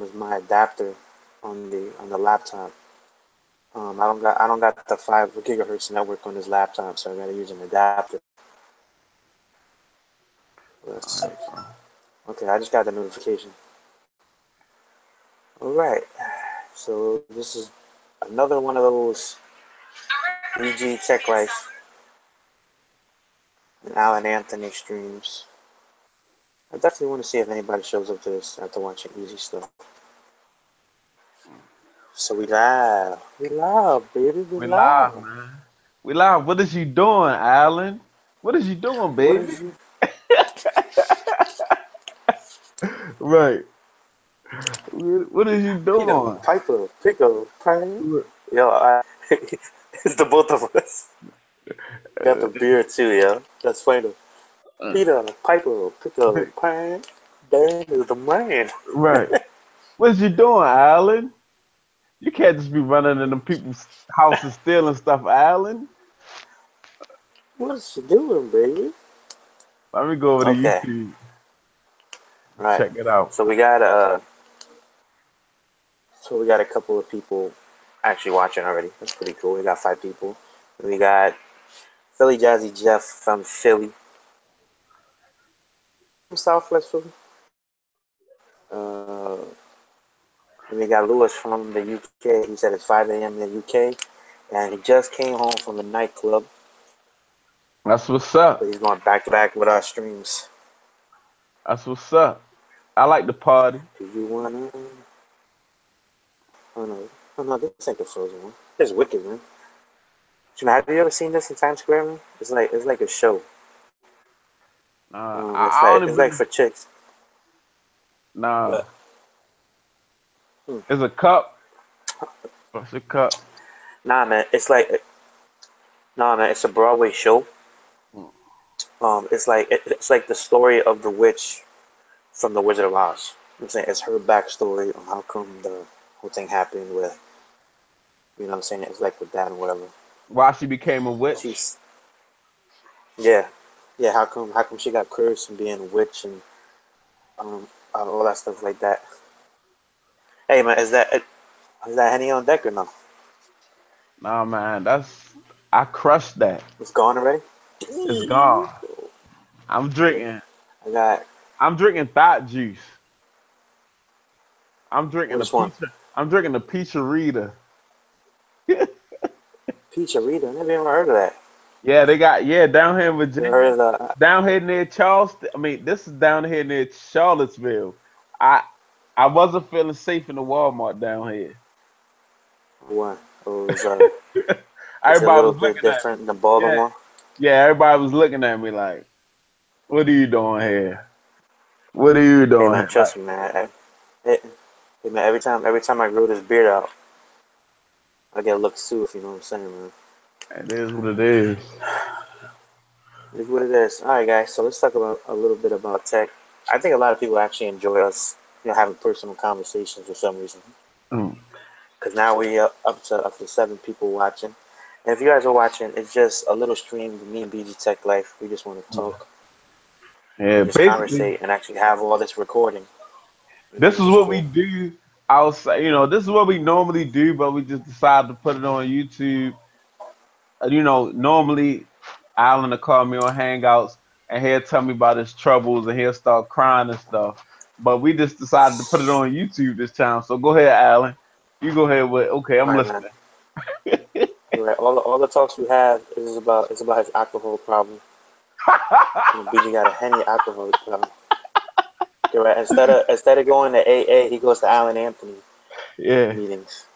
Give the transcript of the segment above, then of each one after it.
is my adapter on the laptop. I don't got the 5 gigahertz network on this laptop, so I gotta use an adapter. Let's see. Okay, I just got the notification. All right, so this is another one of those BG Tech Life and Alan Anthony streams. I definitely want to see if anybody shows up to this after watching Easy Stuff. So we live, baby, we We live, live. man. We live. What is you doing, Alan? What is you doing, What baby? is you? Right. What is you Peter, doing? Piper, Pickle, Pine. Yo, it's the both of us. Got the beard too, yo. That's funny. Peter, Piper, Pickle, Pine. Dan is the man. Right. What is you doing, Alan? You can't just be running in them people's houses stealing stuff, Alan. What is she doing, baby? Let me go over to Okay, YouTube. right. Check it out. So we got a couple of people actually watching already. That's pretty cool. We got 5 people. We got Philly Jazzy Jeff from Philly, from Southwest Philly. Uh, and we got Lewis from the UK. He said it's 5 a.m. in the UK, and he just came home from the nightclub, That's what's so up. he's going back to back with our streams. That's what's up. I like the party. Do you wanna? Oh no, oh no, this ain't the Frozen one. This is Wicked, man. Have you ever seen this in Times Square, man? It's like a show. It's I like don't it's like even. for chicks. Nah. But hmm. It's a cup. It's a cup. Nah, man, it's a Broadway show. It's like the story of the witch from the Wizard of Oz. I'm saying it's her backstory on how come the whole thing happened with, you know what I'm saying? It's like with that and whatever. Why she became a witch? She's yeah, yeah. How come she got cursed from being a witch and all that stuff like that? Hey man, is that Henny on deck or no? Nah, man, I crushed that. It's gone already. It's gone. I'm Okay, drinking. I got I'm drinking thought juice. I'm drinking a which one? peach. I'm drinking a peacharita. Peach Arita. I never even heard of that. Yeah, they got down here in You heard Virginia, of the down here near Charleston. I mean, this is down here near Charlottesville. I I wasn't feeling safe in the Walmart down here. one? It's a Everybody little was bit looking at me. different than Yeah, Baltimore. yeah. Everybody was looking at me like, "What are you doing here? What are you Hey doing man, here?" Like, trust me, man. Hey man, every time I grow this beard out, I get looks too. If you know what I'm saying, man. it is what it is. It's what it is. All right, guys. So let's talk about a little bit about tech. I think a lot of people actually enjoy us, having personal conversations for some reason. Mm. Because now we up to 7 people watching. And if you guys are watching, it's just a little stream of me and BG Tech Life. We just want to talk Yeah, and just basically, conversate and actually have all this recording, this is which is what we cool. do outside. This is what we normally do, but we just decided to put it on YouTube. Normally Alan will call me on Hangouts and he'll tell me about his troubles and he'll start crying and stuff. But we just decided to put it on YouTube this time. So go ahead, Alan. You go ahead with okay, I'm All right, man. listening. You're right. All the talks we have is about his alcohol problem. BG got a Henny alcohol problem. You're right. Instead of going to AA, he goes to Alan Anthony Yeah. meetings.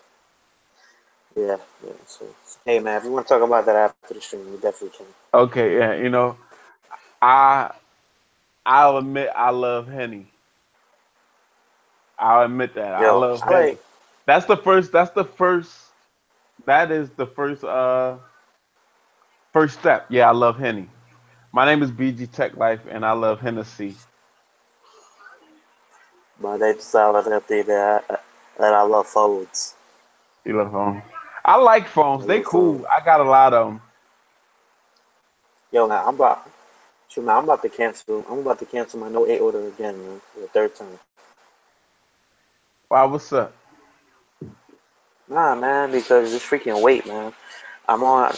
Yeah, yeah. So, hey man, if you want to talk about that after the stream, we definitely can. Okay, yeah, I I'll admit I love Henny. I'll admit that. I Yo, love I Henny. like. That is the first step. Yeah, I love Henny. My name is BG Tech Life and I love Hennessy. But they decided that I love folds. You love phones. I like I phones. They love folds. cool. I got a lot of them. Yo, man, I'm about to cancel. I'm about to cancel my no 8 order again, man, for the third time. Why? What's up? Nah, man, because this freaking weight, man. I'm on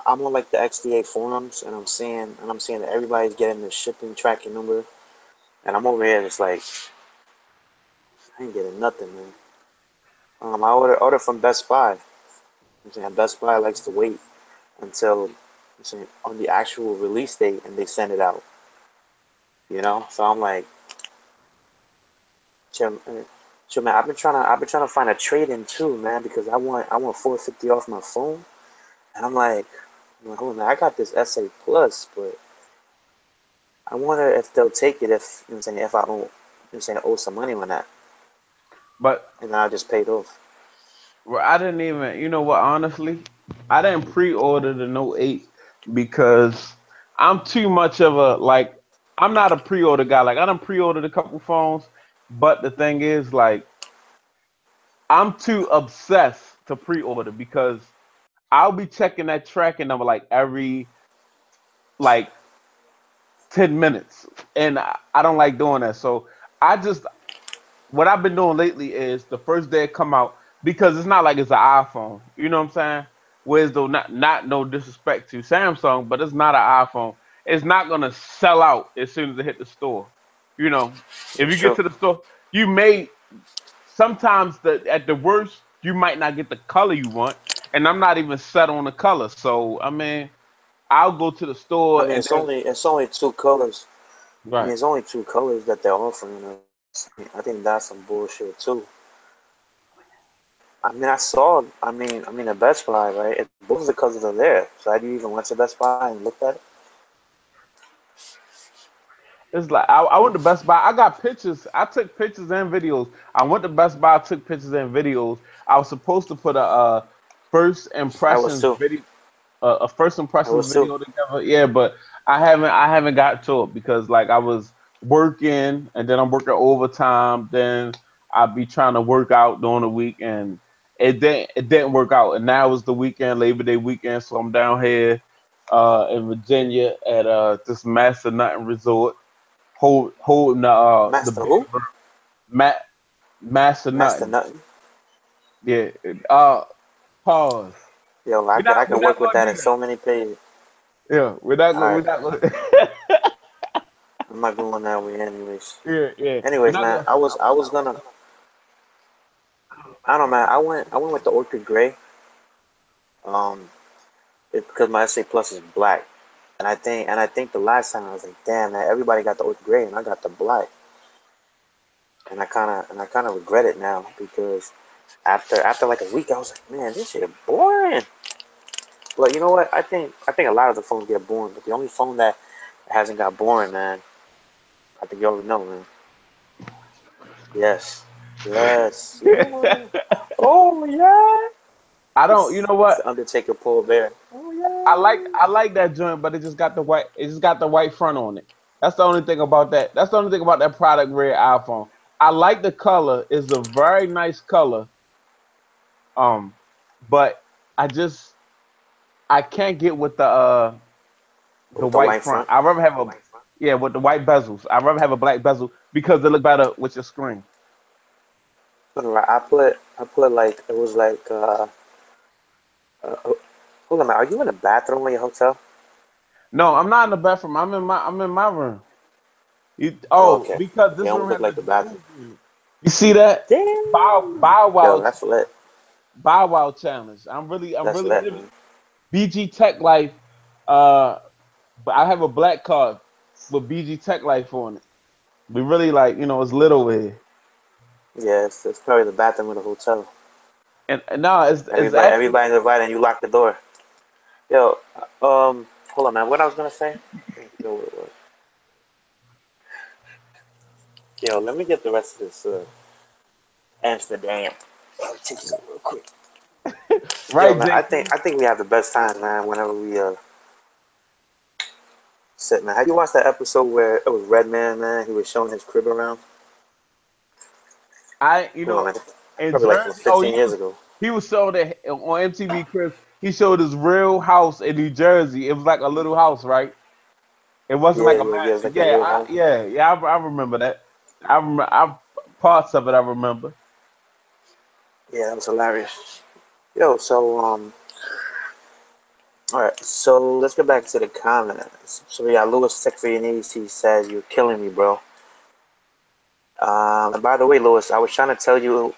I'm on like the XDA forums, and I'm seeing that everybody's getting the shipping tracking number, and I'm over here just like I ain't getting nothing, man. I order from Best Buy. I'm saying Best Buy likes to wait until I'm saying on the actual release date, and they send it out. So I'm like, chill, chill, man. I've been trying to find a trade in too, man, because I want 450 off my phone, and I'm like, hold on, man, I got this SA Plus, but I wonder if they'll take it if I'm saying if I don't I'm saying owe some money on that, But and then I just paid off. well, I didn't even. You know what? Honestly, I didn't pre-order the Note 8 because I'm too much of a like. I'm not a pre-order guy. Like I done pre-ordered a couple phones, but the thing is, like, I'm too obsessed to pre-order because I'll be checking that tracking number like every like 10 minutes, and I don't like doing that. So I just what I've been doing lately is the first day it come out because it's not like it's an iPhone. You know what I'm saying? Whereas though not no disrespect to Samsung, but it's not an iPhone. It's not gonna sell out as soon as it hit the store. You know, if That's you get true. to the store, you may sometimes the at the worst you might not get the color you want, and I'm not even set on the color. So I mean, I'll go to the I store mean, and it's then only it's only two colors. I mean, right. it's only two colors that they're offering us. I think that's some bullshit too. I mean, I saw. I mean, a Best Buy, right? Both of the colors are there. So have you even went to Best Buy and looked at it? It's like I went to Best Buy. I got pictures. I took pictures and videos. I went to Best Buy. I took pictures and videos. I was supposed to put a first I was impressions too. video, a first I impressions was too. video together. Yeah, but I haven't got to it because like I was working and then I'm working overtime. Then I'll be trying to work out during the week and it didn't work out. And now it's the weekend, Labor Day weekend, so I'm down here in Virginia at this Master Nothing Resort holding the Master big who? ma- master Master nothing. nothing. Yeah. Pause. Yo, We're not I we're can not work with gonna that do in that. so many pages. Yeah, we're not All gonna we're right, not gonna I'm not going that way, anyways. yeah, yeah. We're Anyways, not man, gonna I was gonna. I don't know, man. I went with the Orchid Gray. Um, because my SA Plus is black, and I think the last time I was like, damn, man, everybody got the Orchid Gray, and I got the black, and I kind of regret it now because after like a week, I was like, man, this shit boring. But you know what? I think a lot of the phones get boring, but the only phone that hasn't got boring, man, I think you already know, man. Yes, yes, yeah. Oh yeah. I don't you It's know it's what? the Undertaker Paul Bear. Oh yeah. I like that joint, but it just got the white front on it. That's the only thing about that. That's the only thing about that product red iPhone. I like the color. It's a very nice color. Um, but I just I can't get with the With the white white front. front. I'd rather have a yeah with the white bezels. I'd rather have a black bezel because they look better with your screen. Right, I put like it was like hold on, man. Are you in a bathroom in your hotel? No, I'm not in the bathroom. I'm in my room. Oh, Oh, okay. because Okay, this I almost room look has a like the bathroom. jacuzzi in it. You see that? Damn. Bow Yo, Wow that's lit. Bow Wow challenge. I'm That's really lit, man. BG Tech Life. Uh, but I have a black card with BG Tech Life on it. We really like it's lit over here. Yeah, it's probably the bathroom of the hotel. And no, it's Everybody, actually everybody's invited, and you lock the door. Yo, hold on, man. What I was gonna say? Yo, yo, let me get the rest of this Amsterdam. Take this real quick. Yo, right, man, I JT. think I think we have the best time, man. Whenever we sit, man. Have you watched that episode where it was Redman, man? He was showing his crib around. I you Hold on, know man. in Probably like Jersey. Oh, 15 years ago. he was showing it on MTV Cribs. He showed his real house in New Jersey. It was like a little house, right? It wasn't Yeah, like a yeah, yeah. It's mansion. like a Yeah, little home. I remember that. I remember. Parts of it I remember. Yeah, that was hilarious. Yo, so all right, so let's get back to the comments. So we got Lewis Tech for your knees. He says you're killing me, bro. And by the way, Lewis, I was trying to tell you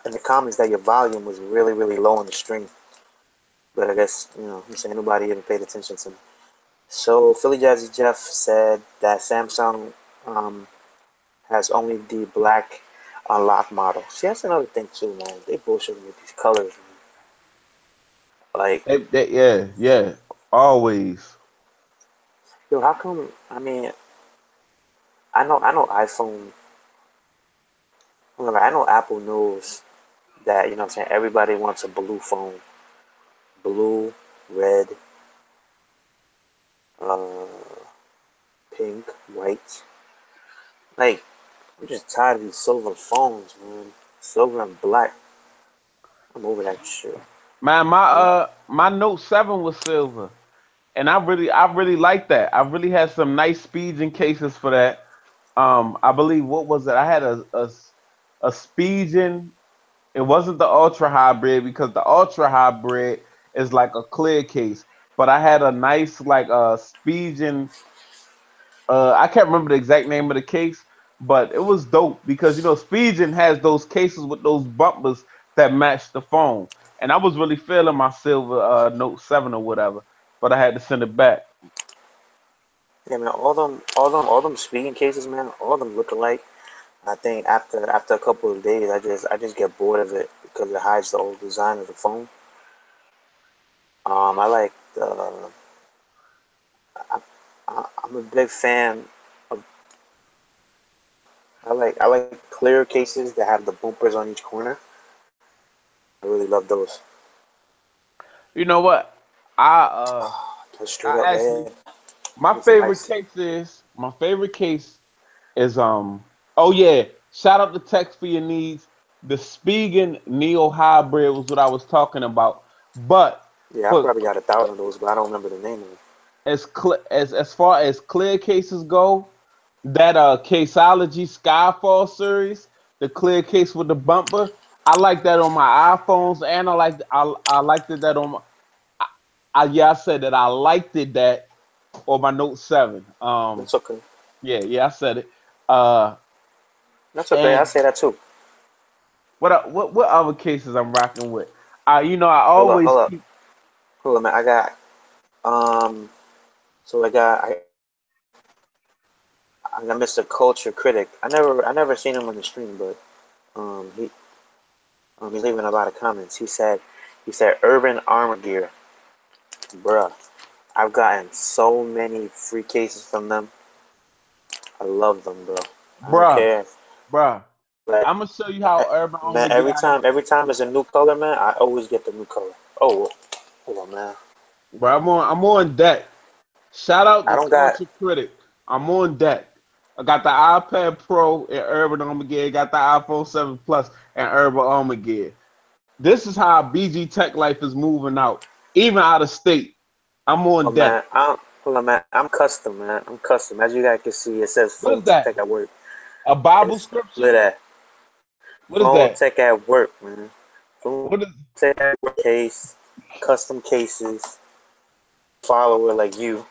in the comments that your volume was really, really low on the stream, but I guess you saying nobody even paid attention to me. So Philly Jazzy Jeff said that Samsung um, has only the black unlock model. See, that's another thing too, man. They bullshitting with these colors, man. Like, Yeah, always. yo, how come? I mean, I know iPhone. Look, I know Apple knows that what I'm saying. Everybody wants a blue phone, blue, red, uh, pink, white. Like, I'm just tired of these silver phones, man. Silver and black. I'm over that shit. Man, Yeah, my Note 7 was silver. And I really like that. I really had some nice speeds and cases for that. I believe what was it? I had a Spigen. It wasn't the ultra hybrid because the ultra hybrid is like a clear case. But I had a nice like Spigen. I can't remember the exact name of the case, but it was dope because Spigen has those cases with those bumpers that match the phone. And I was really feeling my silver Note 7 or whatever, but I had to send it back. yeah, man. All them speaking cases, man. All of them look alike. I think after a couple of days, I just get bored of it because it hides the old design of the phone. I like the. I'm a big fan of. I like clear cases that have the bumpers on each corner. I really love those. You know what? I uh Just straight up I red. actually Give my me some favorite ice. case is oh yeah, shout out to Text for your needs. The Spigen Neo Hybrid was what I was talking about. But Yeah, I for probably got 1,000 of those, but I don't remember the name of them. as far as clear cases go, that Caseology Skyfall series, the clear case with the bumper, I like that on my iPhones, and I liked it that on my yeah, I said that I liked it that on my Note 7. That's okay. Yeah, I said it. Uh, That's okay. I and say that too. what other cases I'm rocking with? I Hold up, always hold up, keep. hold up, man. I got So I got Mr. Culture Critic. I never seen him on the stream, but he he's leaving a lot of comments. He said Urban Armor Gear, bruh. I've gotten so many free cases from them. I love them, bro. I don't Bruh, care. bruh. Like, I'm gonna show you how Urban man, Omega. every time it's a new color, man, I always get the new color. Oh, hold on, man. Bro, I'm on deck. Shout out I to don't got. Culture Critic. I'm on deck. I got the iPad Pro and Urban Omega. Got the iPhone 7 Plus and Urban Omega. This is how BG Tech Life is moving out, even out of state. I'm Oh on deck. man, hold on, man. I'm custom, man. I'm custom. As you guys can see, it says What phone is that? tech at work. A Bible It's look scripture? at that. What is Phone that? tech at work, man. Phone What is? tech at work case, custom cases, follower like you.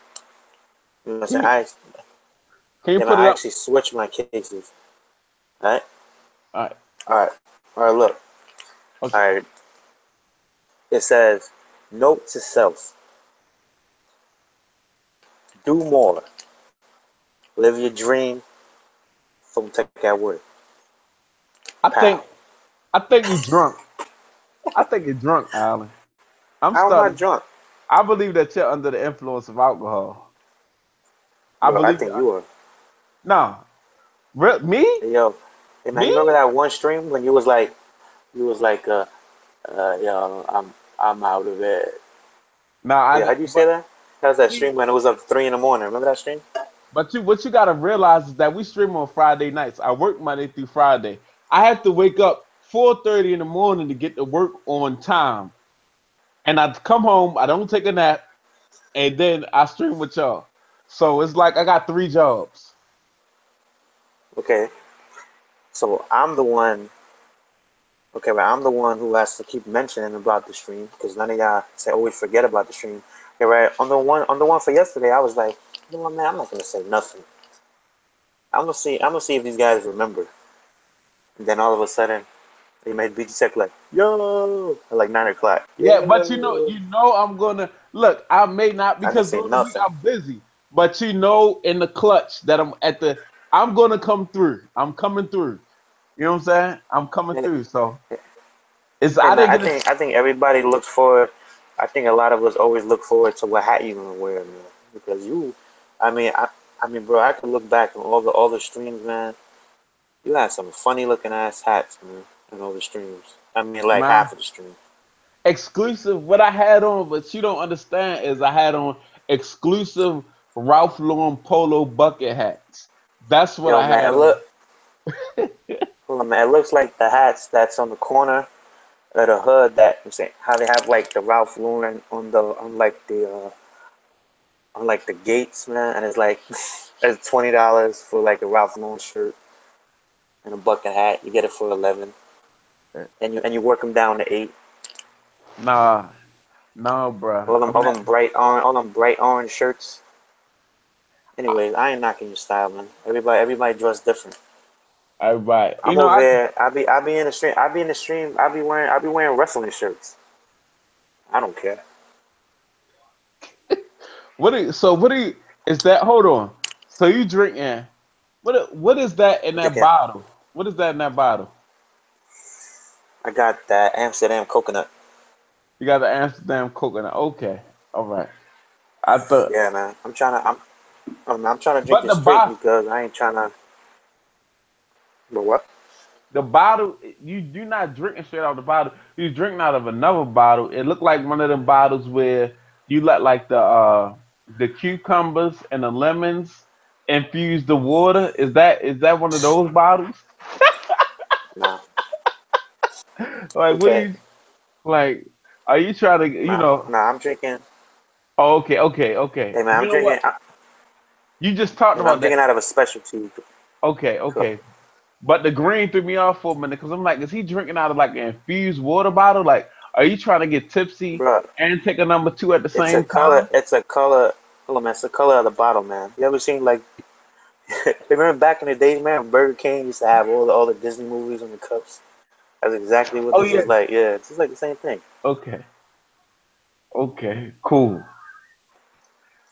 You know what I'm Can saying? you can you Man, put it I up? actually switch my cases. All right, All right. all right, all right. Look, Okay. all right. It says, note to self: do more, live your dream. Phone tech at work. I Pow. think I think you drunk. I think you're drunk, Alan. I'm How am I starting. drunk, I believe that you're under the influence of alcohol. I bro? I believe think you're. you are. No, me, Hey, yo, hey man, me. you remember that one stream when you was like, yo, I'm out of it. No, Yeah, how'd you say that? That was that see, stream when it was up 3 in the morning. Remember that stream? what you gotta realize is that we stream on Friday nights. I work Monday through Friday. I have to wake up 4:30 in the morning to get to work on time, and I come home. I don't take a nap, and then I stream with y'all. So it's like I got three jobs. Okay. So I'm the one. Okay, right. I'm the one who has to keep mentioning about the stream because none of y'all say always forget about the stream. Okay, right. On the one for yesterday, I was like, you know what, man, I'm not gonna say nothing. I'm gonna see if these guys remember. And then all of a sudden, they made BG Tech like, yo, at like 9 o'clock. Yeah, Yeah. but I'm gonna look. I may not I didn't because say during the week nothing. I'm busy. But in the clutch that I'm gonna come through. I'm coming through. You know what I'm saying? I'm coming And, through. So hey I man, didn't get a I think everybody looks forward. I think a lot of us always look forward to what hat you gonna wear, man. Because I mean, I mean, bro, I could look back on all the streams, man. You had some funny looking ass hats, man, in all the streams. I mean, like man half of the stream. exclusive. What I had on, but you don't understand is I had on exclusive Ralph Lauren polo bucket hats. That's what Yo, I man, had on. hold on, man. It looks like the hats that's on the corner of the hood that I'm saying how they have like the Ralph Lauren on like the gates, man, and it's like it's $20 for like a Ralph Lauren shirt and a bucket hat. You get it for 11, and you work them down to 8. Nah, no, bruh. I'm at All them bright orange shirts. Anyways, I ain't knocking your style, man. Everybody dressed different. everybody. I'm over here. I be in the stream. I be in the stream. I be wearing wrestling shirts. I don't care. What do you is that? Hold on. So you drinking? What is that in I'm that drinking. bottle? What is that in that bottle? I got that Amsterdam coconut. You got the Amsterdam coconut. Okay, all right. I thought, Yeah, man. I'm trying to drink but it straight because I ain't trying to. But what? the bottle you do not drinking straight out the bottle. You drinking out of another bottle. It looked like one of them bottles where you let like the cucumbers and the lemons infuse the water. Is that one of those bottles? Nah. Like what are Okay. you like? Are you trying to Nah. I'm drinking. Oh, okay. Hey, man. You know what? You just talked I'm about that. drinking out of a specialty cup. Okay. But the green threw me off for a minute because I'm like, is he drinking out of like an infused water bottle? Like, are you trying to get tipsy Bro, and take a number two at the it's a same color. time? It's a color. Hold on, man. It's the color of the bottle, man. You ever seen like? Remember back in the days, man? Burger King used to have all the Disney movies on the cups. That's exactly what Oh this yeah. is like. Yeah, it's just like the same thing. Okay. Okay. Cool.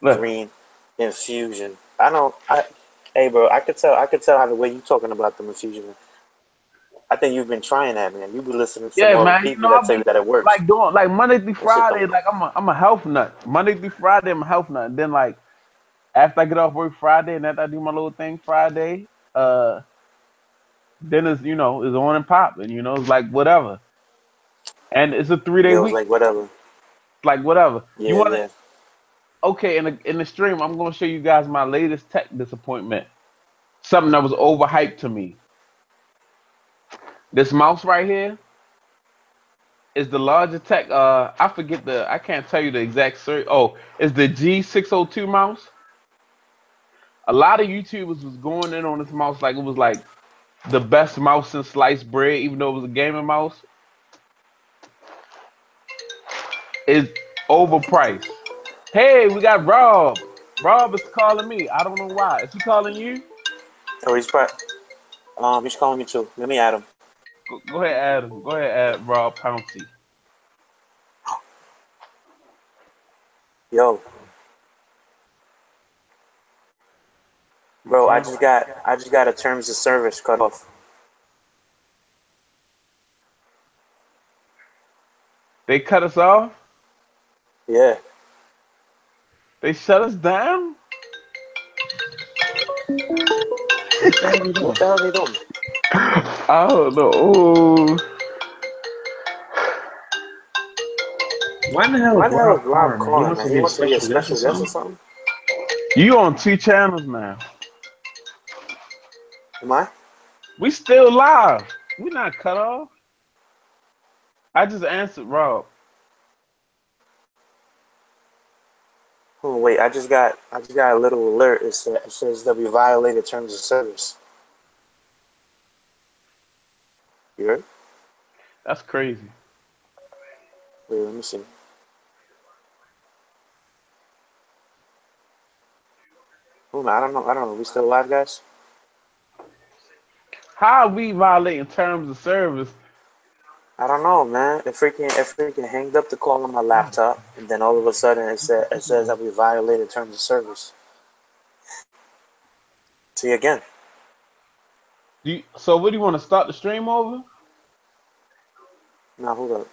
Look. Green infusion. I don't. Hey, bro. I could tell. I could tell how the way you talking about the infusion. I think you've been trying that, man. You be listening to some Yeah, all the man. people I'll that tell be you that it works. like doing like Monday through That shit Friday. don't. Like I'm a health nut. Monday through Friday, I'm a health nut. And then like after I get off work Friday and after I do my little thing Friday, then it's on and popping. It's like whatever. And it's a 3 day Yo, it's week. like whatever. Like whatever. You Yeah, want to yeah. Okay, in the stream, I'm gonna show you guys my latest tech disappointment. Something that was overhyped to me. This mouse right here is the largest tech. I can't tell you the exact search. Oh, it's the G602 mouse. A lot of YouTubers was going in on this mouse like it was like the best mouse since sliced bread, even though it was a gaming mouse. It's overpriced. Hey, we got Rob. Rob is calling me. I don't know why. Is he calling you? Oh, he's calling me too. Let me add him. Go ahead, Adam. Go ahead, add Rob Pouncey. Yo, bro, Okay. I just got a terms of service cut off. They cut us off. Yeah. They shut us down. What the hell are you What doing? the hell are they doing? I don't know. Why the hell Why is the hell is Rob Rob calling, man? He calling, wants man? to He be a wants to be a special guest or special guest or something? something? You on 2 channels now. Am I? We still live. We not cut off. I just answered Rob. Oh, wait, I just got a little alert. It says that we violated terms of service. You heard? That's crazy. Wait, let me see. Oh man, I don't know. I don't know. We still alive, guys? How are we violating terms of service? I don't know, man. It freaking hanged up the call on my laptop, and then all of a sudden it says that we violated terms of service. See again. So what do you want to start the stream over? Now hold up.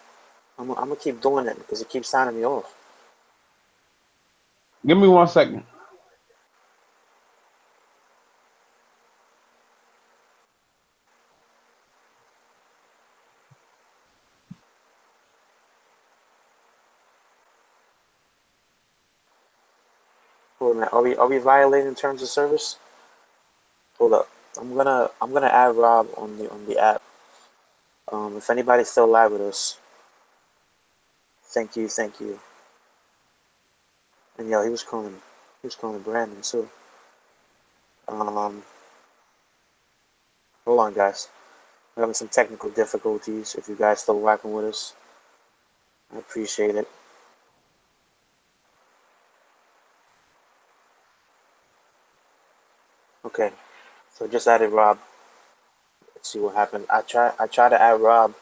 I'm gonna keep doing it because it keeps signing me off. Give me 1 second. Hold on, man. Are we violating terms of service? Hold up. I'm gonna add Rob on the app. If anybody's still live with us, thank you, thank you. And yo, he was calling Brandon too. Um, hold on, guys. We're having some technical difficulties. If you guys still rocking with us, I appreciate it. Okay, so just added Rob. Let's see what happened. I tried to add Rob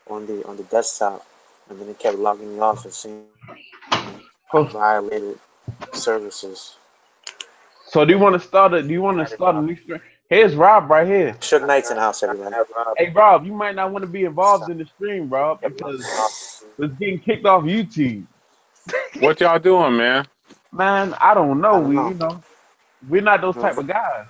on the desktop, and then it kept logging me off and saying Oh, violated services. so do you want to start a? Do you I want to added start Rob. a new stream? Here's Rob right here. Suge Knight's in the house, everybody. Hey Rob, you might not want to be involved in the stream, Rob, because it's getting kicked off YouTube. What y'all doing, man? Man, I don't know. I don't know. We're not those No, type of guys.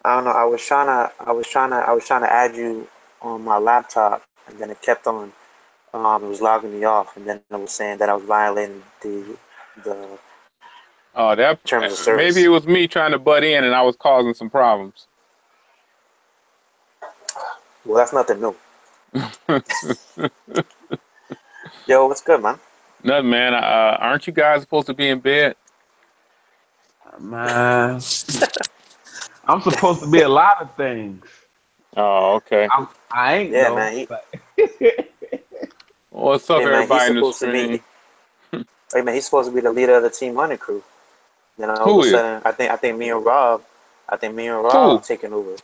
I don't know. I was trying to add you on my laptop, and then it kept on. It was logging me off, and then it was saying that I was violating the Oh, that terms of maybe service. it was me trying to butt in and I was causing some problems. Well, that's nothing new. Yo, what's good, man? Nothing, man. Aren't you guys supposed to be in bed? Man, I'm supposed to be a lot of things. Oh, okay. I ain't Yeah, though. man. But What's up, Hey, man. He's everybody in the supposed to be. stream? Hey, man. He's supposed to be the leader of the Team Money crew. Then all of a Who is? sudden, I think me and Rob, Who? taking over.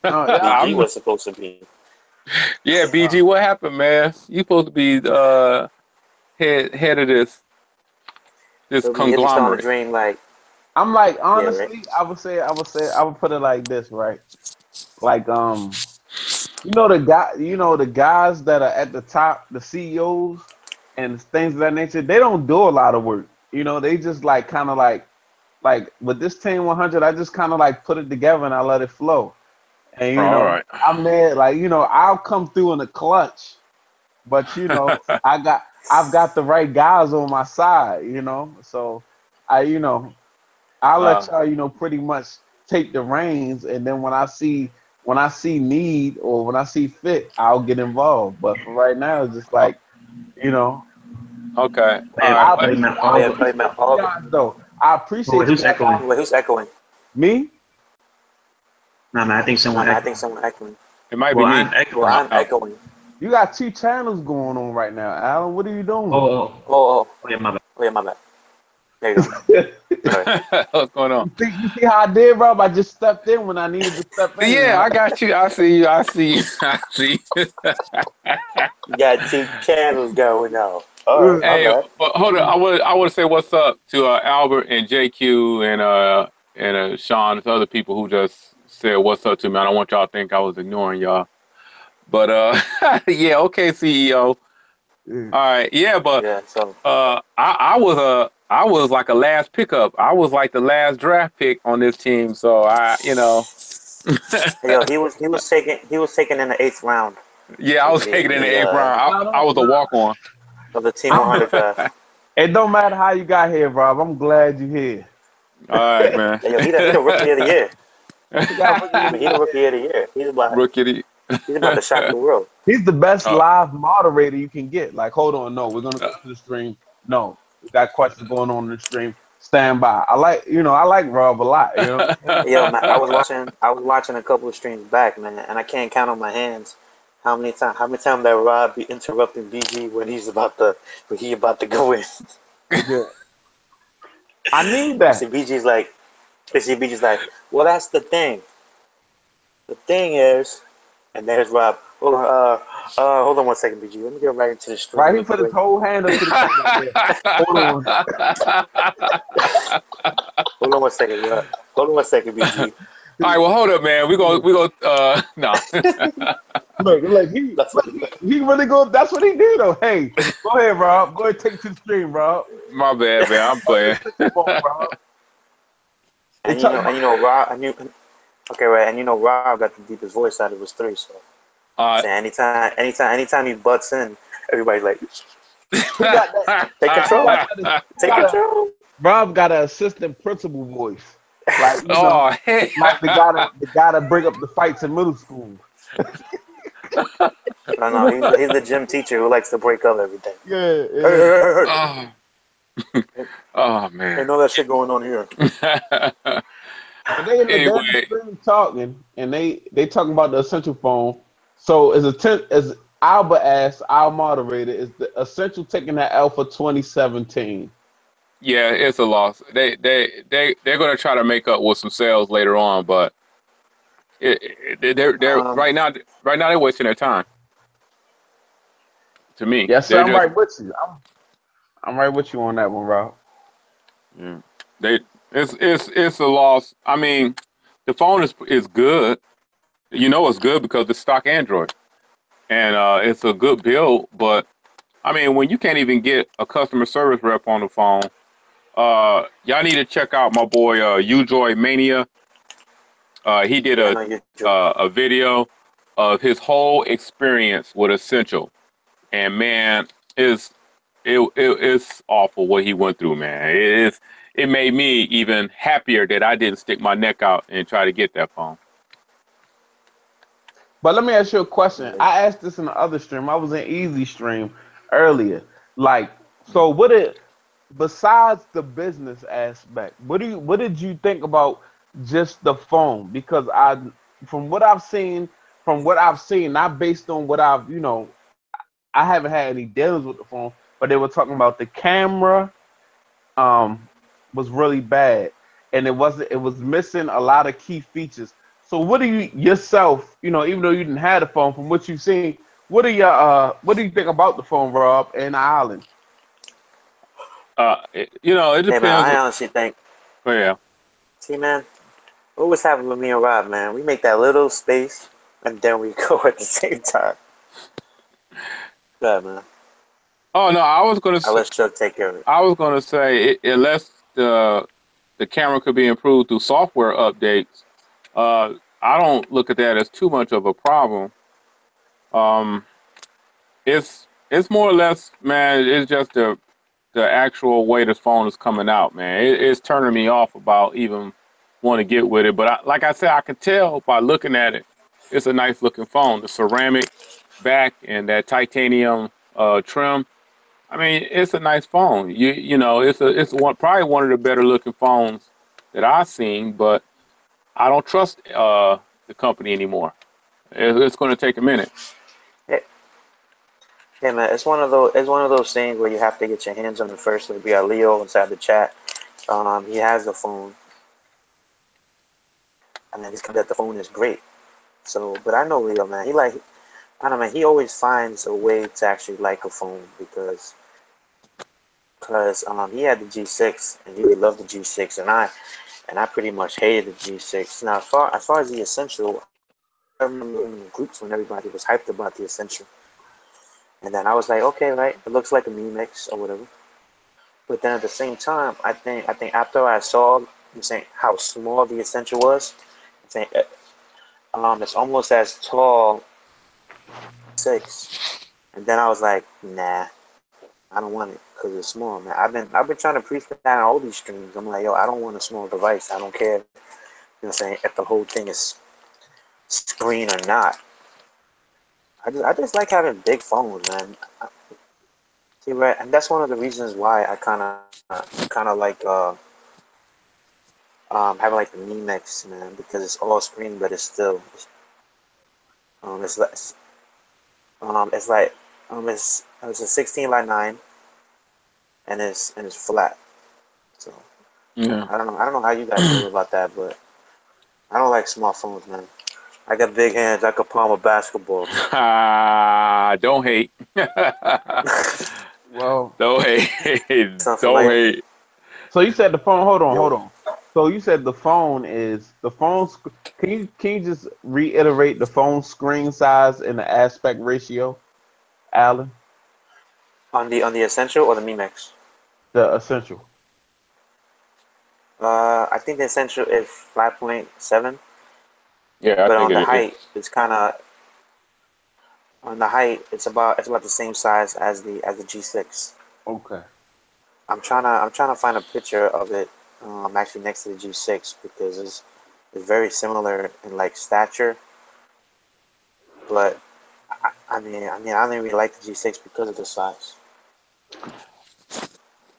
no, yeah, BG I'm. was supposed to be. Yeah, BG. What happened, man? You supposed to be head of this He'll be selling the conglomerate. dream like, I'm like yeah, right. honestly, I would put it like this, right? Like the guys that are at the top, the CEOs and things of that nature, they don't do a lot of work. They just like kind of like with this team 100, I just kind of like put it together and I let it flow. And All right. I'm there, like I'll come through in the clutch, but I've got the right guys on my side. So I I'll let Uh, y'all pretty much take the reins, and then when I see need or when I see fit, I'll get involved. But for right now, it's just oh, like you know. okay. All Wait, right. I wait, appreciate, man. I All the, Wait, man. appreciate you guys though. I wait, appreciate you who's guys. echoing? Wait, who's echoing? Me? Nah, man, I think No, someone man. I think echoing. someone echoing. It might be Well, me. I'm Well, echoing. I'm echoing. You got two channels going on right now, Alan. What are you Oh, doing? oh, Oh, oh, yeah, my bad. oh, yeah, my bad. There you go. you Sorry. What's going on? see how I did, Rob? I just stepped in when I needed to step in. Yeah, I got you. I see you. I see you. I see you. You got two channels going on. All right, my Hey, bad. but hold on. I would say what's up to Albert and JQ and Sean and other people who just said what's up to me. I don't want y'all to think I was ignoring y'all. But yeah, okay, CEO. All right, yeah, but Yeah. So, I was like a last pickup. I was like the last draft pick on this team. So hey, yo, he was taken in the eighth round yeah, I of was the taken in the the eighth uh, round. No, I no, was a no. walk on. of the Team I'm. 100 draft. It don't matter how you got here, Rob. I'm glad you're here. All right, man. Hey, yo, he the rookie of the year. He got rookie I of mean, the he the year. rookie of the year. Rookie. He's about to shock the world. He's the best Oh, live moderator you can get. Like, hold on, no, we're gonna go to the stream. No, we got questions going on in the stream. stand by. I like Rob a lot. You know. Yo, man, I was watching a couple of streams back, man, and I can't count on my hands how many times that Rob be interrupting BG when he about to go in. Yeah. I need You see that. BG's like, well, that's the thing. The thing is, and there's Rob. Hold on one second, BG. Let me get right into the stream Right, he real put his quick. whole hand up to the camera. There. Hold on. Hold on one second, Rob. Hold on one second, BG. All right, well, hold up, man. No. Look, That's what. he really go. That's what he did, though. Hey, go ahead, Rob. Go ahead, take it to the stream, Rob. My bad, man. I'm playing. Rob. They And you talking know, about and you know, Rob. Okay, right. And you know, Rob got the deepest voice out of us three. So, Uh, saying anytime he butts in, everybody's like, he got that. take He control, got that. He take got a control. Rob got an assistant principal voice, like oh, hey. like the guy to bring up the fights in middle school. No, he's the gym teacher who likes to break up everything. Yeah, Hey, yeah. hey, oh, hey, oh, hey, man. know that shit going on here. But they in the Anyway, stream talking, and they talking about the essential phone. So as Albert asked, our moderator, is the essential taking that L for 2017? yeah, it's a loss. They're gonna try to make up with some sales later on, but they're Um, right now they're wasting their time. To me, Yes, sir. they're I'm just right with you. I'm right with you on that one, Rob. yeah, they it's a loss. I mean, the phone is good. You know it's good because it's stock Android, and it's a good build. But I mean, when you can't even get a customer service rep on the phone, y'all need to check out my boy Ujoy Mania. He did yeah, I know you're joking. a video of his whole experience with Essential, and man, it's awful what he went through, man. It made me even happier that I didn't stick my neck out and try to get that phone. But let me ask you a question. I asked this in the other stream. I was in Easy Stream earlier. Like, so besides the business aspect, what did you think about just the phone? Because from what I've seen, not based on what I haven't had any dealings with the phone, but they were talking about the camera um was really bad, and it was missing a lot of key features. So what do you yourself, even though you didn't have the phone, from what you've seen, what do you think about the phone, Rob, and Island? It Hey man, depends. I honestly think, Oh, yeah. see man, what was happening with me and Rob, man? We make that little space and then we go at the same time. Yeah, man. Oh no, I'll let Chuck take care of it. I was gonna say unless the camera could be improved through software updates, I don't look at that as too much of a problem. Um, it's more or less, man. It's just the actual way this phone is coming out, man. It's turning me off about even want to get with it. But like I said, I can tell by looking at it. It's a nice looking phone. The ceramic back and that titanium trim. I mean, it's a nice phone. It's probably one of the better looking phones that I've seen. But I don't trust the company anymore. It's going to take a minute. Yeah, yeah, man. It's one of those things where you have to get your hands on it first. Like we got Leo inside the chat. He has the phone, and then he's that the phone is great. So, but I know Leo, man. I don't know, man. He always finds a way to actually like a phone because he had the G6 and he really loved the G6, and I pretty much hated the G6. Now, as far as the Essential, I remember in the groups when everybody was hyped about the Essential, and then I was like, okay, right, it looks like a Mi Mix or whatever. But then at the same time, I think after I saw, I'm saying how small the Essential was, I'm saying it's almost as tall six, and then I was like, nah, I don't want it because it's small, man. I've been trying to preach that on all these streams. I'm like, yo, I don't want a small device. I don't care, what I'm saying, if the whole thing is screen or not. I just like having big phones, man. See, right, and that's one of the reasons why I kind of like having like the Mi Mix, man, because it's all screen, but it's still it's less. It's like it's a 16 by 9, and it's flat. So Yeah. I don't know how you guys feel about that, but I don't like small phones, man. I got big hands. I could palm a basketball. Don't hate. Well, Don't hate. Something Don't like hate. so you said the phone. Hold on, hold yo, on. So you said the phone is the phone. Can you just reiterate the phone screen size and the aspect ratio, Alan? on the essential or the Mi Mix. The essential. I think the essential is 5.7, Yeah, I but think on the it. height, it's kind of on the height. It's about the same size as the G6. Okay. I'm trying to find a picture of it. Actually next to the G6 because it's very similar in like stature, but I didn't really like the G6 because of the size.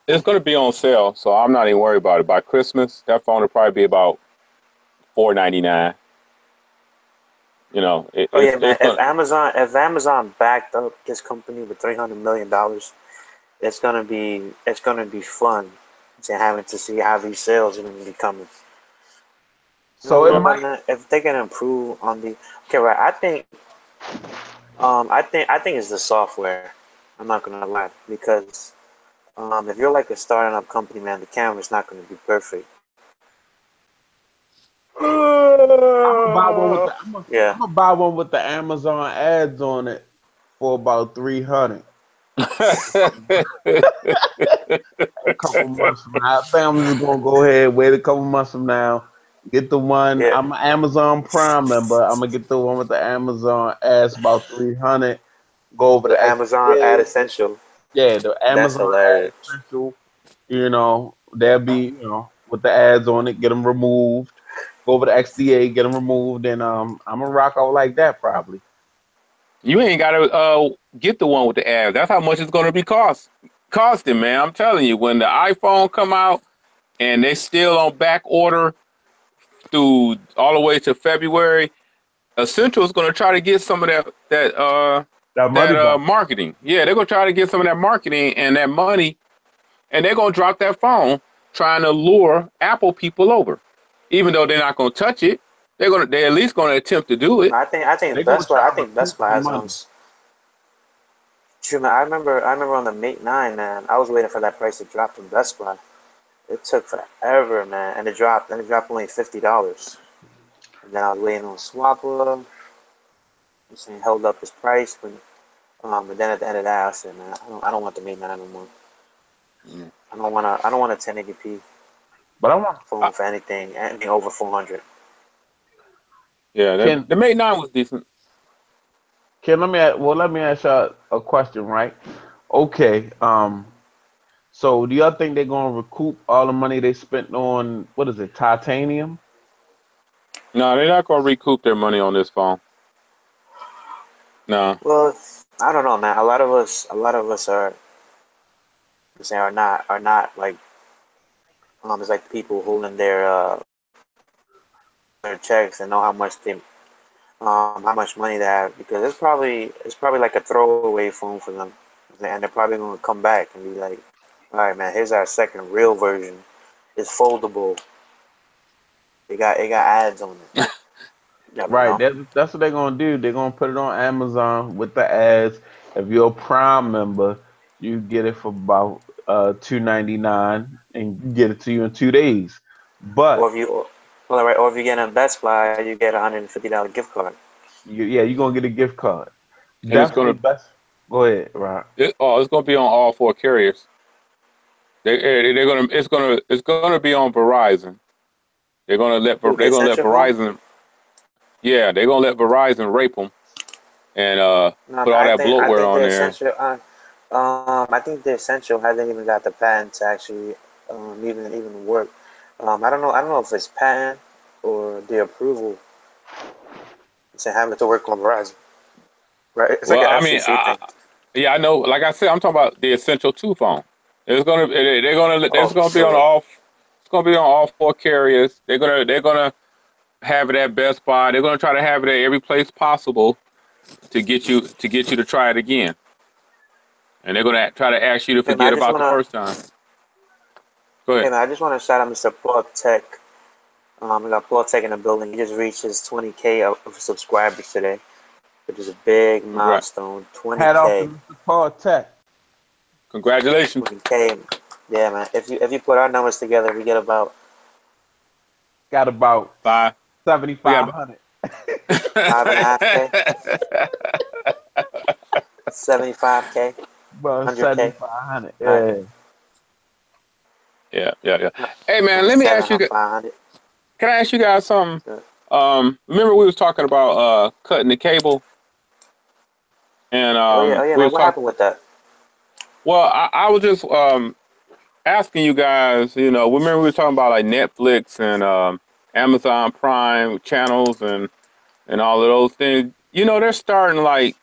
It's going to be on sale, so I'm not even worried about it. By Christmas, that phone will probably be about $499. You know, Oh yeah, man! it's going. If Amazon backed up this company with $300 million, it's gonna be fun to having to see how these sales are gonna be coming. You know So it what, Yeah. might. man? If they can improve on the okay, right? I think it's the software. I'm not gonna lie because if you're like a starting up company, man, the camera's not gonna be perfect. I'm gonna buy one with the. Yeah, I'm gonna buy one with the Amazon ads on it for about 300. A couple months from now, I think I'm just gonna go ahead, wait a couple months from now, get the one. yeah. I'm an Amazon Prime member. I'm gonna get the one with the Amazon ads about 300. Go over The the Amazon Ad XDA. Essential. Yeah, the That's Amazon ad hilarious. essential. They'll be with the ads on it. Get them removed. Go over the XDA, get them removed, and I'm gonna rock out like that probably. You ain't got to get the one with the ads. That's how much it's going to be costing, man. I'm telling you, when the iPhone come out and they still on back order through all the way to February, Essential is going to try to get some of That money that back. marketing. Yeah, they're going to try to get some of that marketing and that money, and they're going to drop that phone trying to lure Apple people over. Even though they're not going to touch it, they're at least going to attempt to do it. They're I think gonna Best Buy. try I to think recoup Best Buy the has money. True, man. I remember on the Mate 9, man. I was waiting for that price to drop from Best Buy. It took forever, man, and it dropped only $50. And then I was waiting on Swapper. I'm saying held up his price, but then at the end of that, I said, man, I don't want the Mate 9 no more. Mm. I don't want a 1080p But I want Uh, phone for anything over 400. yeah, can the Mate 9 was decent. let me ask y'all a question, right? Okay. So do y'all think they're gonna recoup all the money they spent on what is it, titanium? No, they're not going to recoup their money on this phone. No. Well, I don't know, man. A lot of us are not like it's like people holding their checks and know how much money they have because it's probably like a throwaway phone for them, and they're probably gonna come back and be like, all right, man, here's our second real version. It's foldable. It got ads on it. You never Right. know. That's what they're gonna do. They're gonna put it on Amazon with the ads. If you're a Prime member, you get it for about $2.99 and you get it to you in 2 days. Or But if you, well, right, or if you get a Best Buy, you get $150 gift card. you're gonna get a gift card. And it's Definitely going best. Go ahead, Rob. it's going to be on all four carriers. They're going to it's going to be on Verizon. Who, the They're going to let Essential phone? Verizon. Yeah, they're going to let Verizon rape them and No, put man, all I that think I bloatware think on the there. Essential. I think the Essential hasn't even got the patent to actually even work. I don't know if it's patent or the approval to have it to work on Verizon. Right? It's like Well, an I mean, FCC thing. yeah, I know. Like I said, I'm talking about the Essential 2 phone. It's going to they're going to Oh, be on so all. It's gonna be on all 4 carriers. They're gonna have it at Best Buy. They're gonna try to have it at every place possible to get you to try it again. And they're gonna try to ask you to Hey man, forget about the first time. Go ahead. I just want to shout out Mr. Plug Tech. We got Plug Tech in the building. He just reached his 20K of subscribers today, which is a big Congrats. milestone. Hat off to 20K. Mr. Paul Tech. Congratulations. 20K. Yeah, man. If you put our numbers together, we get about Got about 5. We got 7,500. 5.5K, 75K, About 100K. 7,500. Right. Yeah. Hey man, let me ask you. 500. Can I ask you guys something? Yeah. Remember we was talking about cutting the cable, and Oh yeah, we man. was What talking. happened with that? Well, I was just asking you guys. Remember we were talking about like Netflix and Amazon Prime channels and all of those things. They're starting like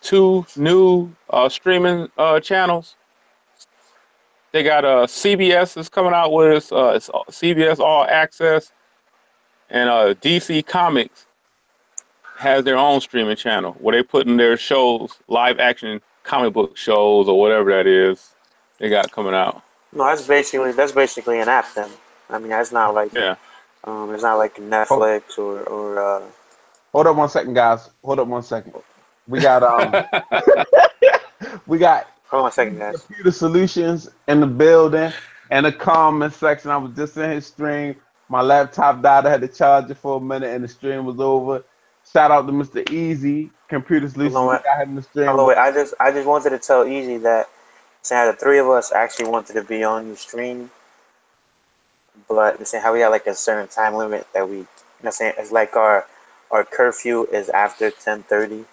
2 new streaming channels. They got CBS is coming out with it's CBS All Access, and DC Comics has their own streaming channel where they put in their shows, live action comic book shows or whatever that is they got coming out. No, that's basically an app then. I mean, it's not like Yeah. Hold, Netflix or hold up 1 second, guys. Hold up 1 second. We got we got hold on a second, Easy guys. Computer Solutions in the building and the comment section. I was just in his stream. My laptop died. I had to charge it for a minute, and the stream was over. Shout out to Mr. Easy Computer Hold Solutions. on, We wait. got him in the stream. Hold on, wait. I just wanted to tell Easy that the 3 of us actually wanted to be on your stream, but saying how we got like a certain time limit that saying it's like our curfew is after 10:30.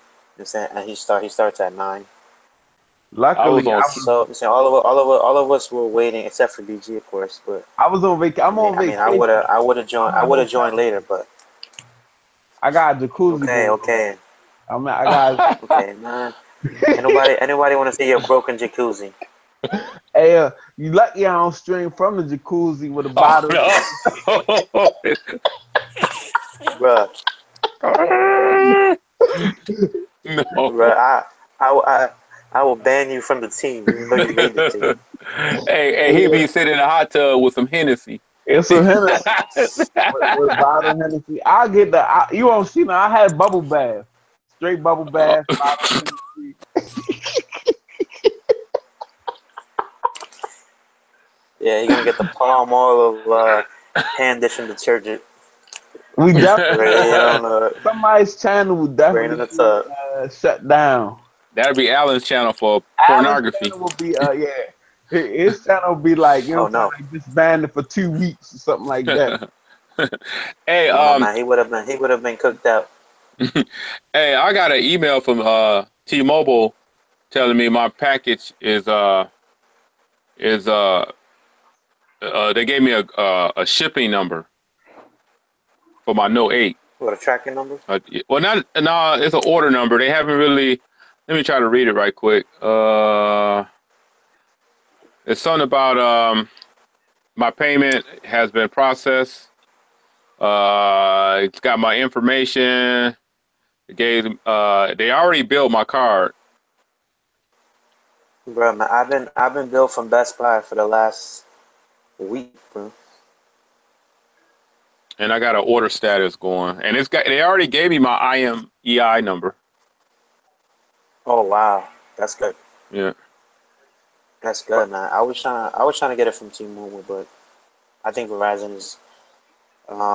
Saying and he starts at 9. I was Luckily, on. So all of us were waiting except for BG, of course. But I was on vacation. I'm on I mean, vacation. I would have I joined. I have would no have joined plans. later, but I got a jacuzzi okay, going on. okay, I got. okay, man. Anybody want to see your broken jacuzzi, Hey, you lucky I don't stream from the jacuzzi with a Oh bottle. no. bruh? No. Bruh, I will ban you from the team, even though you made the team. Hey, he be sitting in a hot tub with some Hennessy. It's some Hennessy with a bottle of Hennessy. I'll get you won't see me. I had bubble bath, straight bubble bath, bottle of Hennessy. Yeah, you're gonna get the palm oil of hand dishing detergent. We Right on definitely the somebody's channel will right in definitely the tub. shut down. That'd be Alan's channel for Alan's pornography. channel will be his channel will be like Oh no, like disbanded for 2 weeks or something like that. Hey, no man, he would have been cooked out. hey, I got an email from T-Mobile telling me my package is they gave me a shipping number for my Note 8. What, a tracking number? Well, not no, it's an order number. They haven't really. Let me try to read it right quick. It's something about my payment has been processed. It's got my information. It gave they already billed my card. Bro, man, I've been billed from Best Buy for the last week, bro. And I got an order status going, and they already gave me my IMEI number. Oh wow, that's good. Yeah. That's good, man. I was trying to get it from T-Mobile, but I think Verizon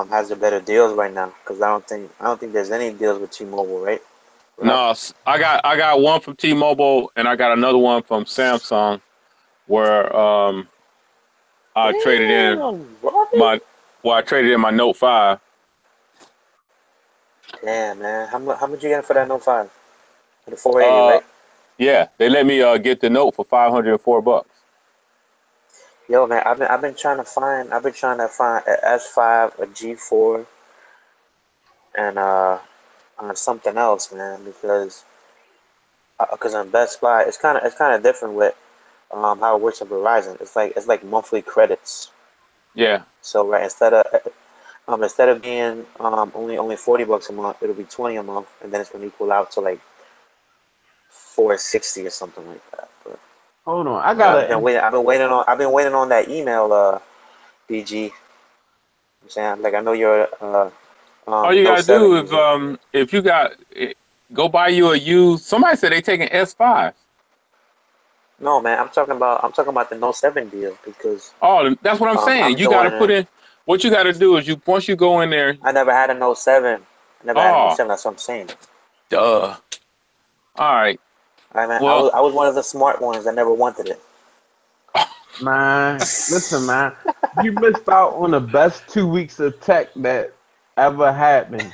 has the better deals right now because I don't think there's any deals with T-Mobile, right? No, I got one from T-Mobile, and I got another one from Samsung, where I traded in I traded in my Note 5. Damn, man. How much you getting for that Note 5? For the 480, Uh, right? yeah, they let me get the Note for $504. Yo, man, I've been trying to find a S5, a G4, and something else, man, because on Best Buy, it's kind of different with how it works on Verizon. It's like monthly credits. Yeah. So right, instead of being only $40 a month, it'll be 20 a month, and then it's gonna equal out to like 460 or something like that. But Hold on, I yeah, I've gotta. been waiting. I've been waiting on that email, BG. I'm saying, like, I know you're All you Note gotta 7 do is user. if you got go buy you a used. Somebody said they taking S5. No, man, I'm talking about the Note 7 deal because Oh, that's what I'm saying. I'm You got to doing put it. in. What you got to do is you once you go in there. I never had a Note 7. I never had a Note Oh, 7. That's what I'm saying. duh. All right. I mean, Well, I was one of the smart ones that never wanted it. Man, listen, man, you missed out on the best 2 weeks of tech that ever happened.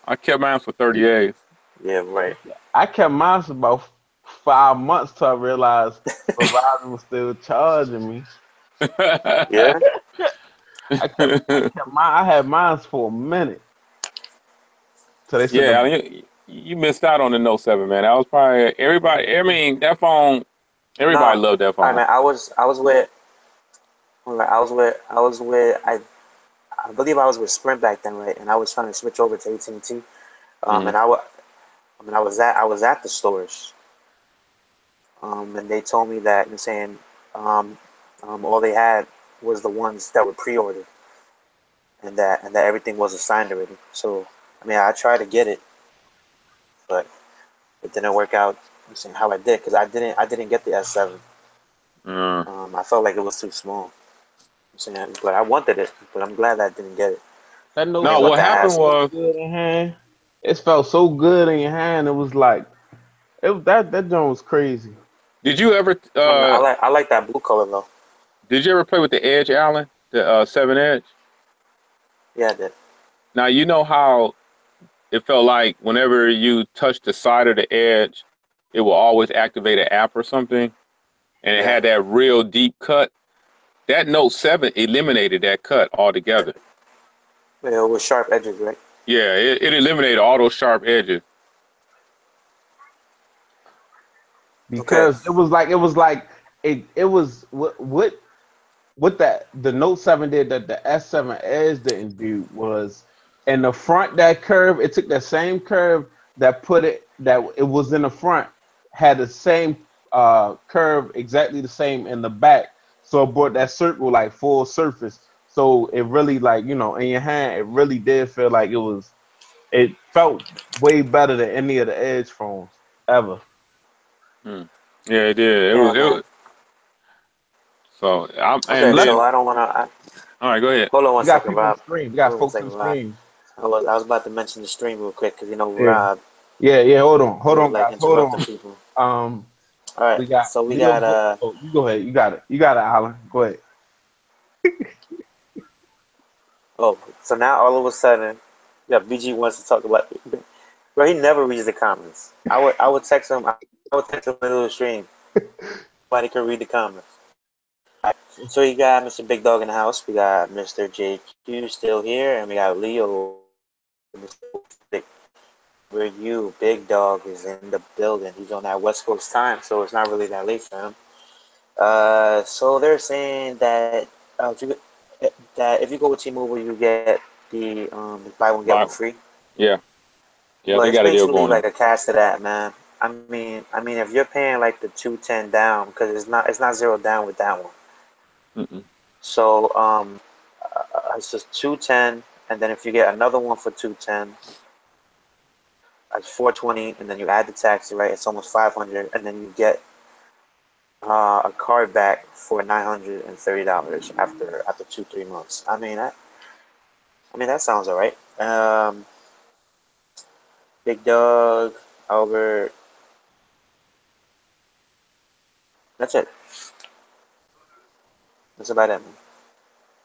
I kept mine for 30 days. Yeah, right. I kept mine for about 5 months till I realized Verizon was still charging me. Yeah. I kept mine. I had mine for a minute. So they said Yeah, the I mean, you missed out on the Note 7, man. That was probably everybody. I mean, that phone. Everybody No, loved that I phone. mean, I believe I was with Sprint back then, right? And I was trying to switch over to AT&T. Hmm. And I mean, I was at the stores. And they told me that, and saying, um, all they had was the ones that were pre-ordered, and that everything was assigned already. So, I mean, I tried to get it, but it didn't work out. I'm saying how I did because I didn't get the S7. Uh, I felt like it was too small. I'm saying, but I wanted it, but I'm glad I didn't get it. that I Note didn't no, want what the 7 happened hassle. so was, good in hand. It felt so good in your hand. It was like that joint was crazy. did you ever I like that blue color though. play with the Edge, Allen, the 7 Edge? Yeah, I did. Now you know how it felt like whenever you touch the side of the Edge, it will always activate an app or something, and it Yeah, had that real deep cut. That Note 7 eliminated that cut altogether. yeah, with sharp edges, right? Yeah, it eliminated all those sharp edges. Okay. Because it was what that the Note 7 did that the S7 Edge didn't do was in the front that curve, it took that same curve that it was in the front, had the same curve exactly the same in the back. So it brought that circle like full surface. So it really like, in your hand, it really did feel like it felt way better than any of the Edge phones ever. Hmm. Yeah, it did. Yeah, It man. was so. Okay, And then so I don't want to. all right, go ahead. Hold on one You got second, people on the Rob. screen. You got Hold on one folks on second, the Rob. screen. I was about to mention the stream real quick because Yeah. Rob, Yeah. he Hold was on, like guys. Hold interrupting on. people. Um, All right, we got so we Leo. got Oh, you go ahead. You got it, Alan. Go ahead. oh, so now all of a sudden, yeah, BG wants to talk about. Bro, he never reads the comments. I would text him. I would text him in the middle of the stream. Nobody can read the comments. So you got Mr. Big Dog in the house. We got Mr. JQ still here, and we got Leo. Where you, Big Dog, is in the building. He's on that West Coast time, so it's not really that late for him. So they're saying that if you go with T-Mobile, you get the buy one get one Bye. free. Yeah, yeah, But they it's got a deal basically going on. like a cast of that, man. I mean, if you're paying like the 210 down, because it's not zero down with that one. Mm-mm. So it's just 210, and then if you get another one for 210, it's 420, and then you add the tax, right? It's almost 500, and then you get a card back for $930 after 2 3 months. I mean that sounds alright. Big Dog, Albert, that's it. That's about it,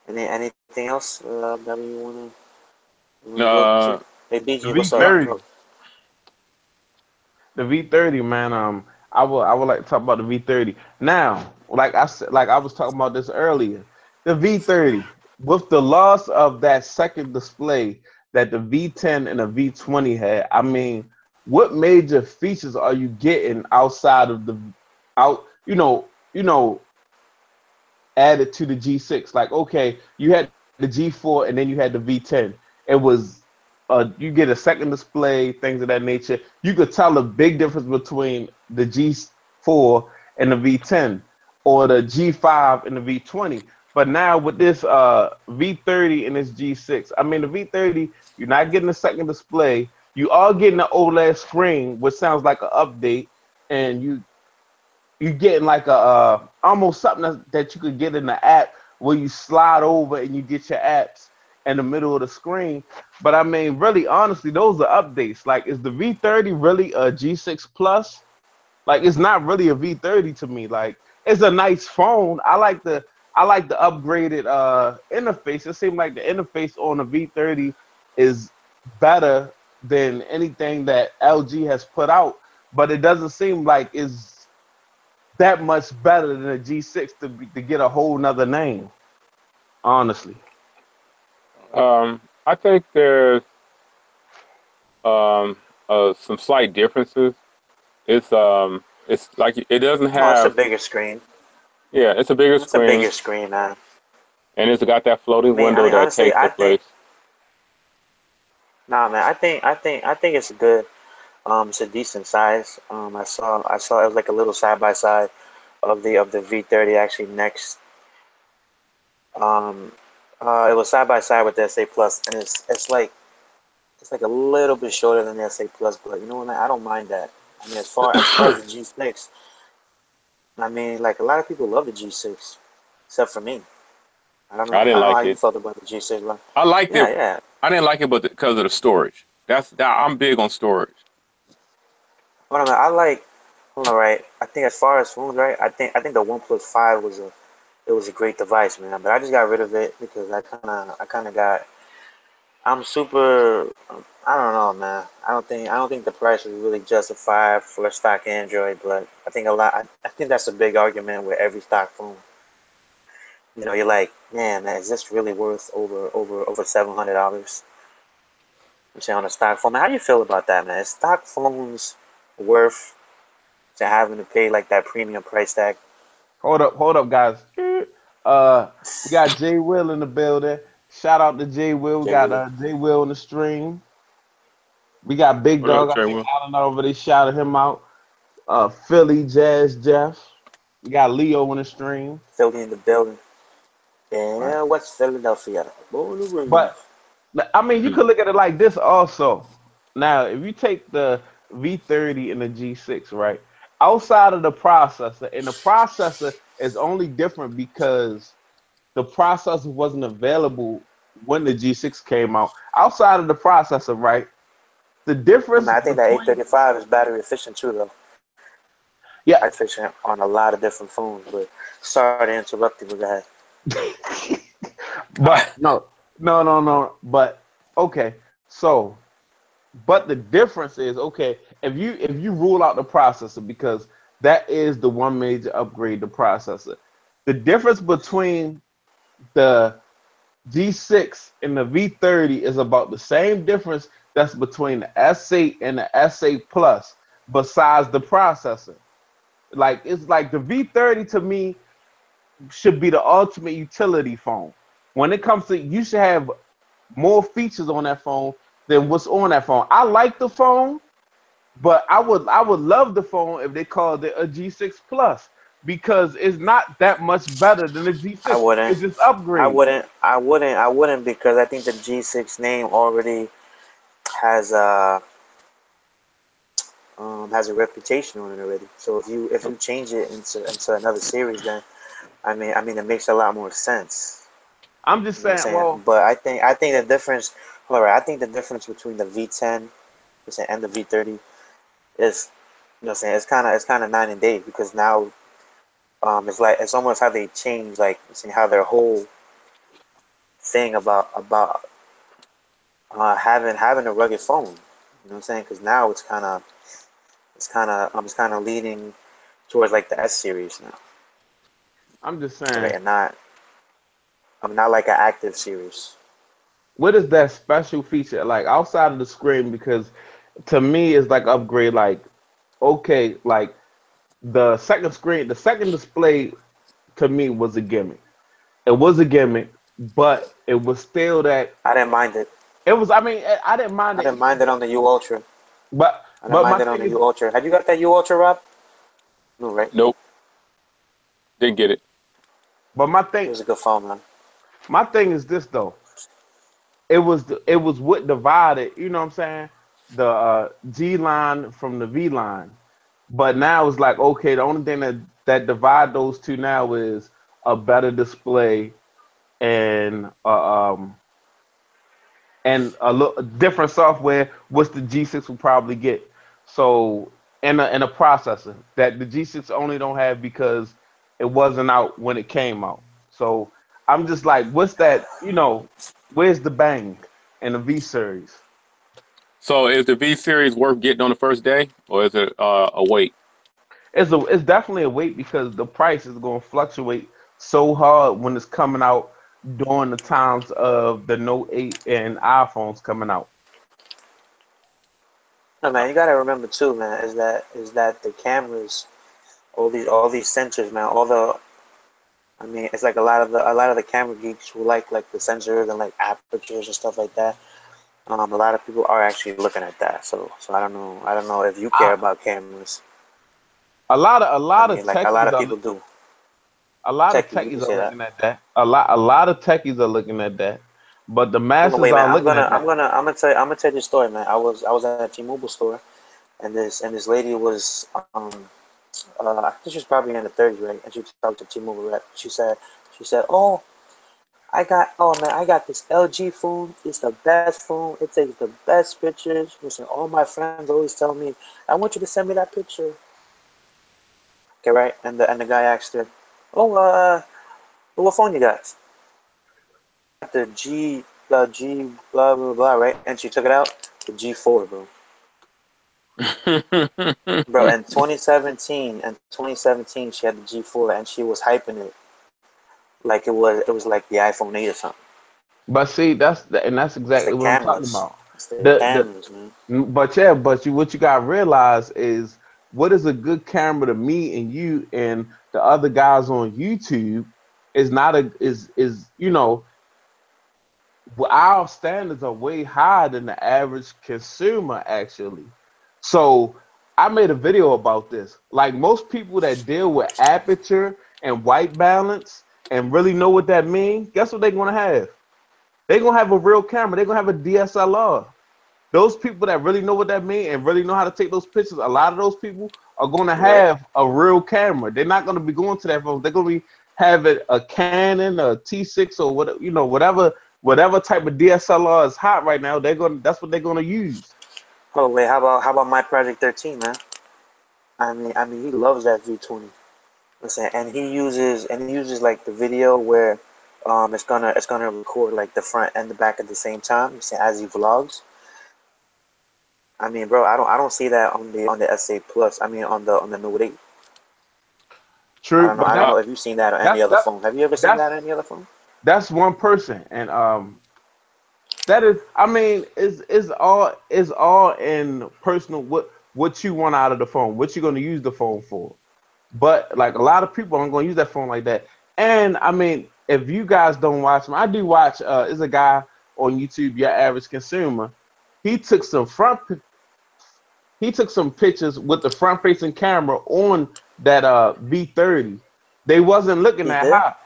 man. Anything else that we wanna go Uh, to? Hey The BG, what's up? V30. The V30, man. I would like to talk about the V30 now. Like I said, like I was talking about this earlier. The V30 with the loss of that second display that the V10 and the V20 had. I mean, what major features are you getting outside of the out? added to the G6. Like, okay, you had the G4 and then you had the V10. It was you get a second display, things of that nature. You could tell a big difference between the G4 and the V10 or the G5 and the V20. But now with this V30 and this G6, I mean the V30, you're not getting a second display. You are getting an OLED screen, which sounds like an update, and you getting like a almost something that you could get in the app where you slide over and you get your apps in the middle of the screen. But I mean, really, honestly, those are updates. Like, is the V30 really a G6 Plus? Like, it's not really a V30 to me. Like, it's a nice phone. I like the upgraded interface. It seems like the interface on the V30 is better than anything that LG has put out, but it doesn't seem like it's that much better than a G6 to get a whole nother name, honestly. I think there's some slight differences. It's like it doesn't Oh, it's a have. bigger screen. Yeah, it's a bigger It's a screen, bigger screen, man. and it's got that floating I window mean, that honestly, takes the I think place. nah, man. I think it's a good. It's a decent size. I saw it was like a little side by side of the V30 actually next. Um, it was side by side with the SA Plus, and it's like a little bit shorter than the SA Plus, but you know what? I don't mind that. I mean, as far as the G6, I mean, like a lot of people love the G6, except for me. I don't know. I I didn't don't know how like you it. felt about the G6, but I liked yeah, it. yeah. I didn't like it, but because of the storage. I'm big on storage. Hold on, man. Hold on, right? I think as far as phones, right? I think the OnePlus 5 was a great device, man. But I just got rid of it because I kind of got. I'm super. I don't know, man. I don't think the price is really justified for a stock Android, but I think a lot. I think that's a big argument with every stock phone. You're like, man, is this really worth over $700? I'm saying on a stock phone. Man, how do you feel about that, man? Is stock phones worth to having to pay like that premium price tag? Hold up, guys. We got Jay Will in the building. Shout out to Jay Will. We Jay got Will. Jay Will in the stream. We got Big What up, Dog. I Trey think Will? Alan over there shouted him out. Philly Jazz Jeff. We got Leo in the stream. Philly in the building. Right. Yeah, West Philadelphia. Born and raised. But I mean, you could look at it like this also. Now, if you take the V30 and the G6, right, outside of the processor, and the processor is only different because the processor wasn't available when the G6 came out. Outside of the processor, right, the I mean, difference I think that between 835 is battery efficient too, though. yeah, Battery efficient on a lot of different phones. But sorry to interrupt you, but go ahead. but no. But okay, so but the difference is okay if you rule out the processor because that is the one major upgrade the processor. The difference between the G6 and the V30 is about the same difference that's between the S8 and the S8 Plus, besides the processor. Like it's like the V30 to me should be the ultimate utility phone. When it comes to you should have more features on that phone than what's on that phone. I like the phone, but I would love the phone if they called it a G6 Plus because it's not that much better than the I G6. wouldn't. It's just I upgrade. wouldn't. I wouldn't because I think the G6 name already has a reputation on it already. So if you change it into another series, then I mean it makes a lot more sense. I'm just You know what I'm saying, saying? well, But I think the difference. All right, I think the difference between the V10 and the V30 is, what I'm saying, it's kind of night and day because now it's like it's almost how they change like how their whole thing about having a rugged phone. You know what I'm saying? Because now it's kind of leaning towards like the S series now, I'm just right? saying, And not like an active series. what is that special feature like outside of the screen? Because to me, it's like upgrade. Like okay, like the second screen, the second display to me was a gimmick. It was a gimmick, but it was still that. I didn't mind it. It was. I mean, I didn't mind I it didn't mind it either. on the U Ultra. But I didn't but my mind it on thing the is, U Ultra. Had you got that U Ultra, Rob? No, right? Nope, didn't get it. but my It thing was a good phone, man. my thing is this though. It was what divided. You know what I'm saying? The G line from the V line. But now it's like okay, the only thing that divide those two now is a better display and a little different software, which the G6 will probably get. So and a processor that the G6 only don't have because it wasn't out when it came out. So I'm just like, what's that? You know, where's the bang in the V series? So is the V series worth getting on the first day, or is it a wait? It's definitely a wait because the price is going to fluctuate so hard when it's coming out during the times of the Note 8 and iPhones coming out. No, man, you gotta remember too, man, is that the cameras, all these sensors, man, all the I mean, it's like a lot of the camera geeks who like the sensors and like apertures and stuff like that. A lot of people are actually looking at that. So I don't know if you care I, about cameras. a I lot of mean, like a lot techies of are people do. a lot of Techies, you can techies are say that. looking at that. A lot of techies are looking at that, but the Hold on, masses wait, man. aren't I'm looking gonna at I'm that. gonna I'm gonna tell you, this story, man. I was at a T-Mobile store, and this lady was I think she was probably in the 30s, right? And she talked to T-Mobile rep. She said, oh, I got this LG phone. It's the best phone. It takes the best pictures. Listen, all my friends always tell me, I want you to send me that picture. Okay, right? And the guy asked her, oh, what phone you got? The G blah blah blah, right? And she took it out. The G4, bro. Bro, in 2017, she had the G4, and she was hyping it like it was like the iPhone 8 or something. But see, that's It's the exactly what I'm talking cameras. about. It's the The cameras, man. but yeah, but you what you got to realize is what is a good camera to me and you and the other guys on YouTube is not a is you know our standards are way higher than the average consumer actually. So I made a video about this. Like most people that deal with aperture and white balance and really know what that means, guess what they're gonna have? They're gonna have a real camera. They're gonna have a DSLR. Those people that really know what that means and really know how to take those pictures, a lot of those people are going to You right? have a real camera. They're not going to be going to that phone. They're going to be having a Canon, a T6, or what whatever type of DSLR is hot right now. That's what they're going to use. Oh wait, how about my Project 13, man? I mean, he loves that V20. Listen, and he uses like the video where it's gonna record like the front and the back at the same time. You see, as he vlogs. I mean, bro, I don't see that on the S8 Plus. I mean, on the Note 8. I True, don't know. but I don't know if you've seen that on any that's other phone. Have you ever seen that's that on any other phone? that's one person, and that is, I mean, is all in personal what you want out of the phone, what you're going to use the phone for. But like a lot of people aren't going to use that phone like that. And I mean, if you guys don't watch him, I do watch. Is a guy on YouTube, your average consumer. He took some he took some pictures with the front facing camera on that V30. They wasn't looking He that did. hot.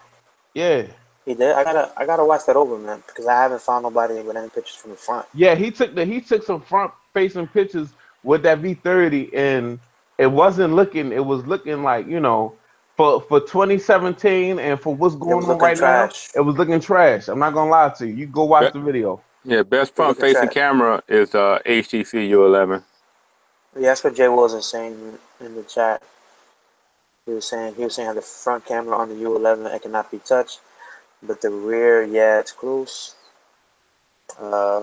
Yeah. He did. I gotta watch that over, man, because I haven't found nobody with any pictures from the front. Yeah, he took some front facing pictures with that V30 and it wasn't looking it was looking like, for 2017 and for what's It going was on looking right now, trash. it was looking trash. I'm not gonna lie to you. You go watch the video. Yeah, best It was front looking facing trash. camera is HTC U11. Yeah, that's what Jay was saying in the chat. He was saying how the front camera on the U11 it cannot be touched, but the rear, yeah, it's close. Uh,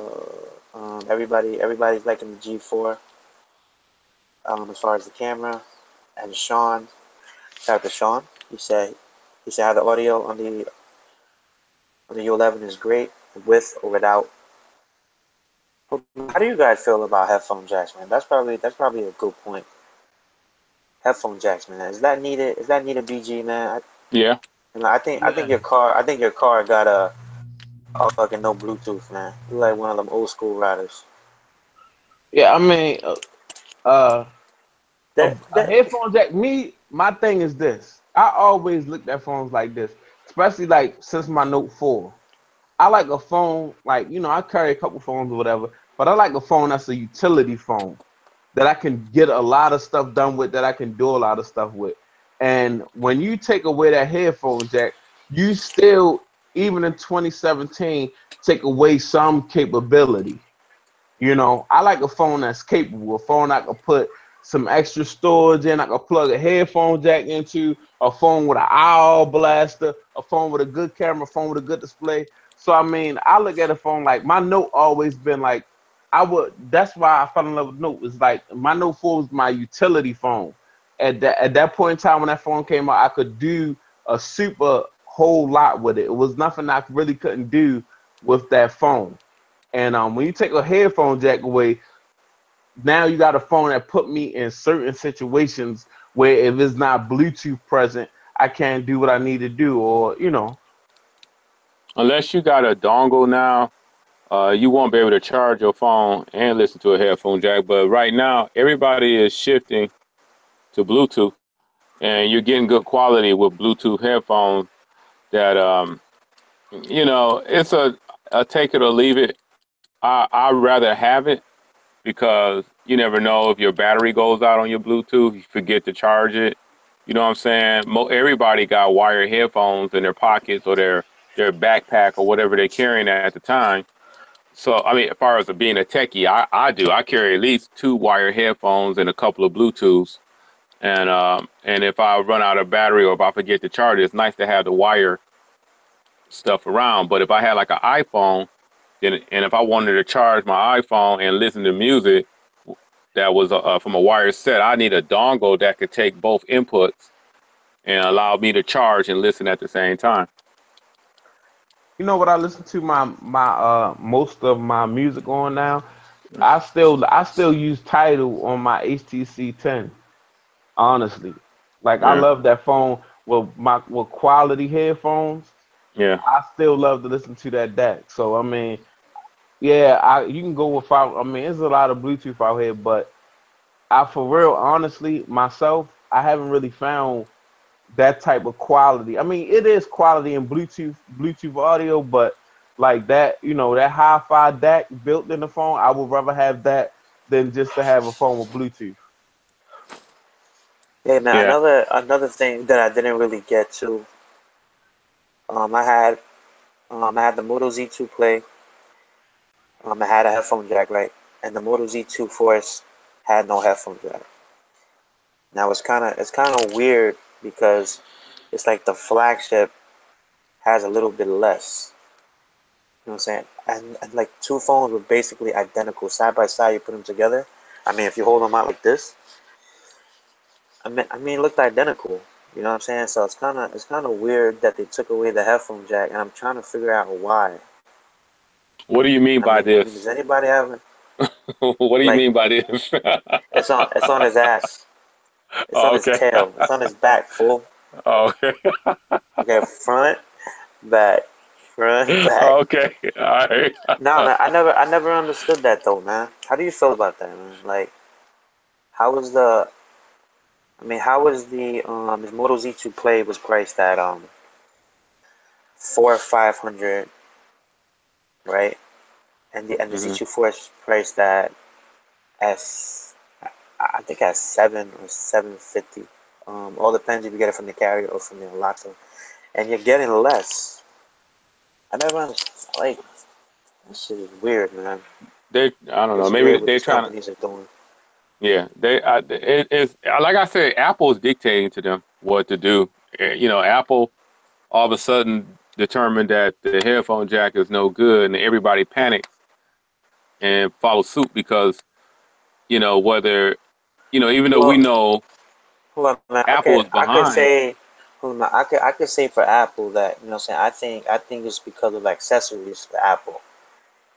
everybody's liking the G4. As far as the camera, and Sean, shout out to Sean. He said how the audio on the U11 is great, with or without. How do you guys feel about headphone jacks, man? That's probably a good point. Headphone jacks, man. Is that needed? Is that needed, BG, man? Yeah. And I think your car got a fucking no Bluetooth, man. You like one of them old school riders. Yeah, I mean, uh, That a that headphone jack. My thing is this. I always looked at phones like this, especially like since my Note 4. I like a phone, like, I carry a couple phones or whatever, but I like a phone that's a utility phone that I can get a lot of stuff done with, that I can do a lot of stuff with. And when you take away that headphone jack, you still, even in 2017, take away some capability. I like a phone that's capable, a phone I can put some extra storage in, I can plug a headphone jack into, a phone with an IR blaster, a phone with a good camera, a phone with a good display. So I mean, I look at a phone like my Note always been like that's why I fell in love with Note. It's like my Note 4 was my utility phone. At that point in time when that phone came out, I could do a super whole lot with it. It was nothing I really couldn't do with that phone. And when you take a headphone jack away, now you got a phone that put me in certain situations where if it's not Bluetooth present, I can't do what I need to do, or. Unless you got a dongle now, you won't be able to charge your phone and listen to a headphone jack. But right now, everybody is shifting to Bluetooth, and you're getting good quality with Bluetooth headphones. That it's a take it or leave it. I'd rather have it because you never know if your battery goes out on your Bluetooth, you forget to charge it. You know what I'm saying? Everybody got wired headphones in their pockets or their backpack or whatever they're carrying at the time. So, I mean, as far as being a techie, I do. I carry at least 2 wired headphones and a couple of Bluetooths. And if I run out of battery or if I forget to charge it, it's nice to have the wire stuff around. But if I had like an iPhone, and if I wanted to charge my iPhone and listen to music that was from a wired set, I need a dongle that could take both inputs and allow me to charge and listen at the same time. You know what I listen to my most of my music on now? I still use Tidal on my HTC 10. Honestly, like I Yeah, love that phone with quality headphones. yeah. I still love to listen to that DAC. So I mean, yeah, you can go without. I mean, there's a lot of Bluetooth out here, but for real, honestly, myself, I haven't really found that type of quality. I mean, it is quality in Bluetooth audio, but like that, that hi-fi DAC built in the phone, I would rather have that than just to have a phone with Bluetooth. yeah, man. Yeah. Another thing that I didn't really get to. Um, I had I had the Moto Z2 Play. I had a headphone jack, right? And the Moto Z2 Force had no headphone jack. Now it's kind of weird because it's like the flagship has a little bit less. You know what I'm saying? And like two phones were basically identical side by side. You put them together. I mean, if you hold them out like this, I mean, it looked identical. You know what I'm saying? So it's kind of weird that they took away the headphone jack, and I'm trying to figure out why. What do you mean by I mean, does this? anybody have What do you like mean by this? it's on his ass, it's on his Okay. tail, it's on his back, fool. Okay. Okay, front, back, front, back. Okay. All right. No, man, I never understood that though, man. How do you feel about that, man? Like, how was the? I mean, how was the his Moto Z2 Play was priced at four or 500, right? And the Hmm. Z2 Force priced at I think at 7 or 750. All depends if you get it from the carrier or from the Lotto, and you're getting less. I never understood. Like, that shit is weird, man. I don't know. It's Maybe weird what they're these trying to. companies are doing. Yeah, it's like I said, Apple's dictating to them what to do. Apple all of a sudden determined that the headphone jack is no good, and everybody panics and follows suit because whether even though we Well, know hold on, man. Apple Okay, is I could behind. say, hold on, I could say for Apple that what I'm saying. I think it's because of accessories for Apple.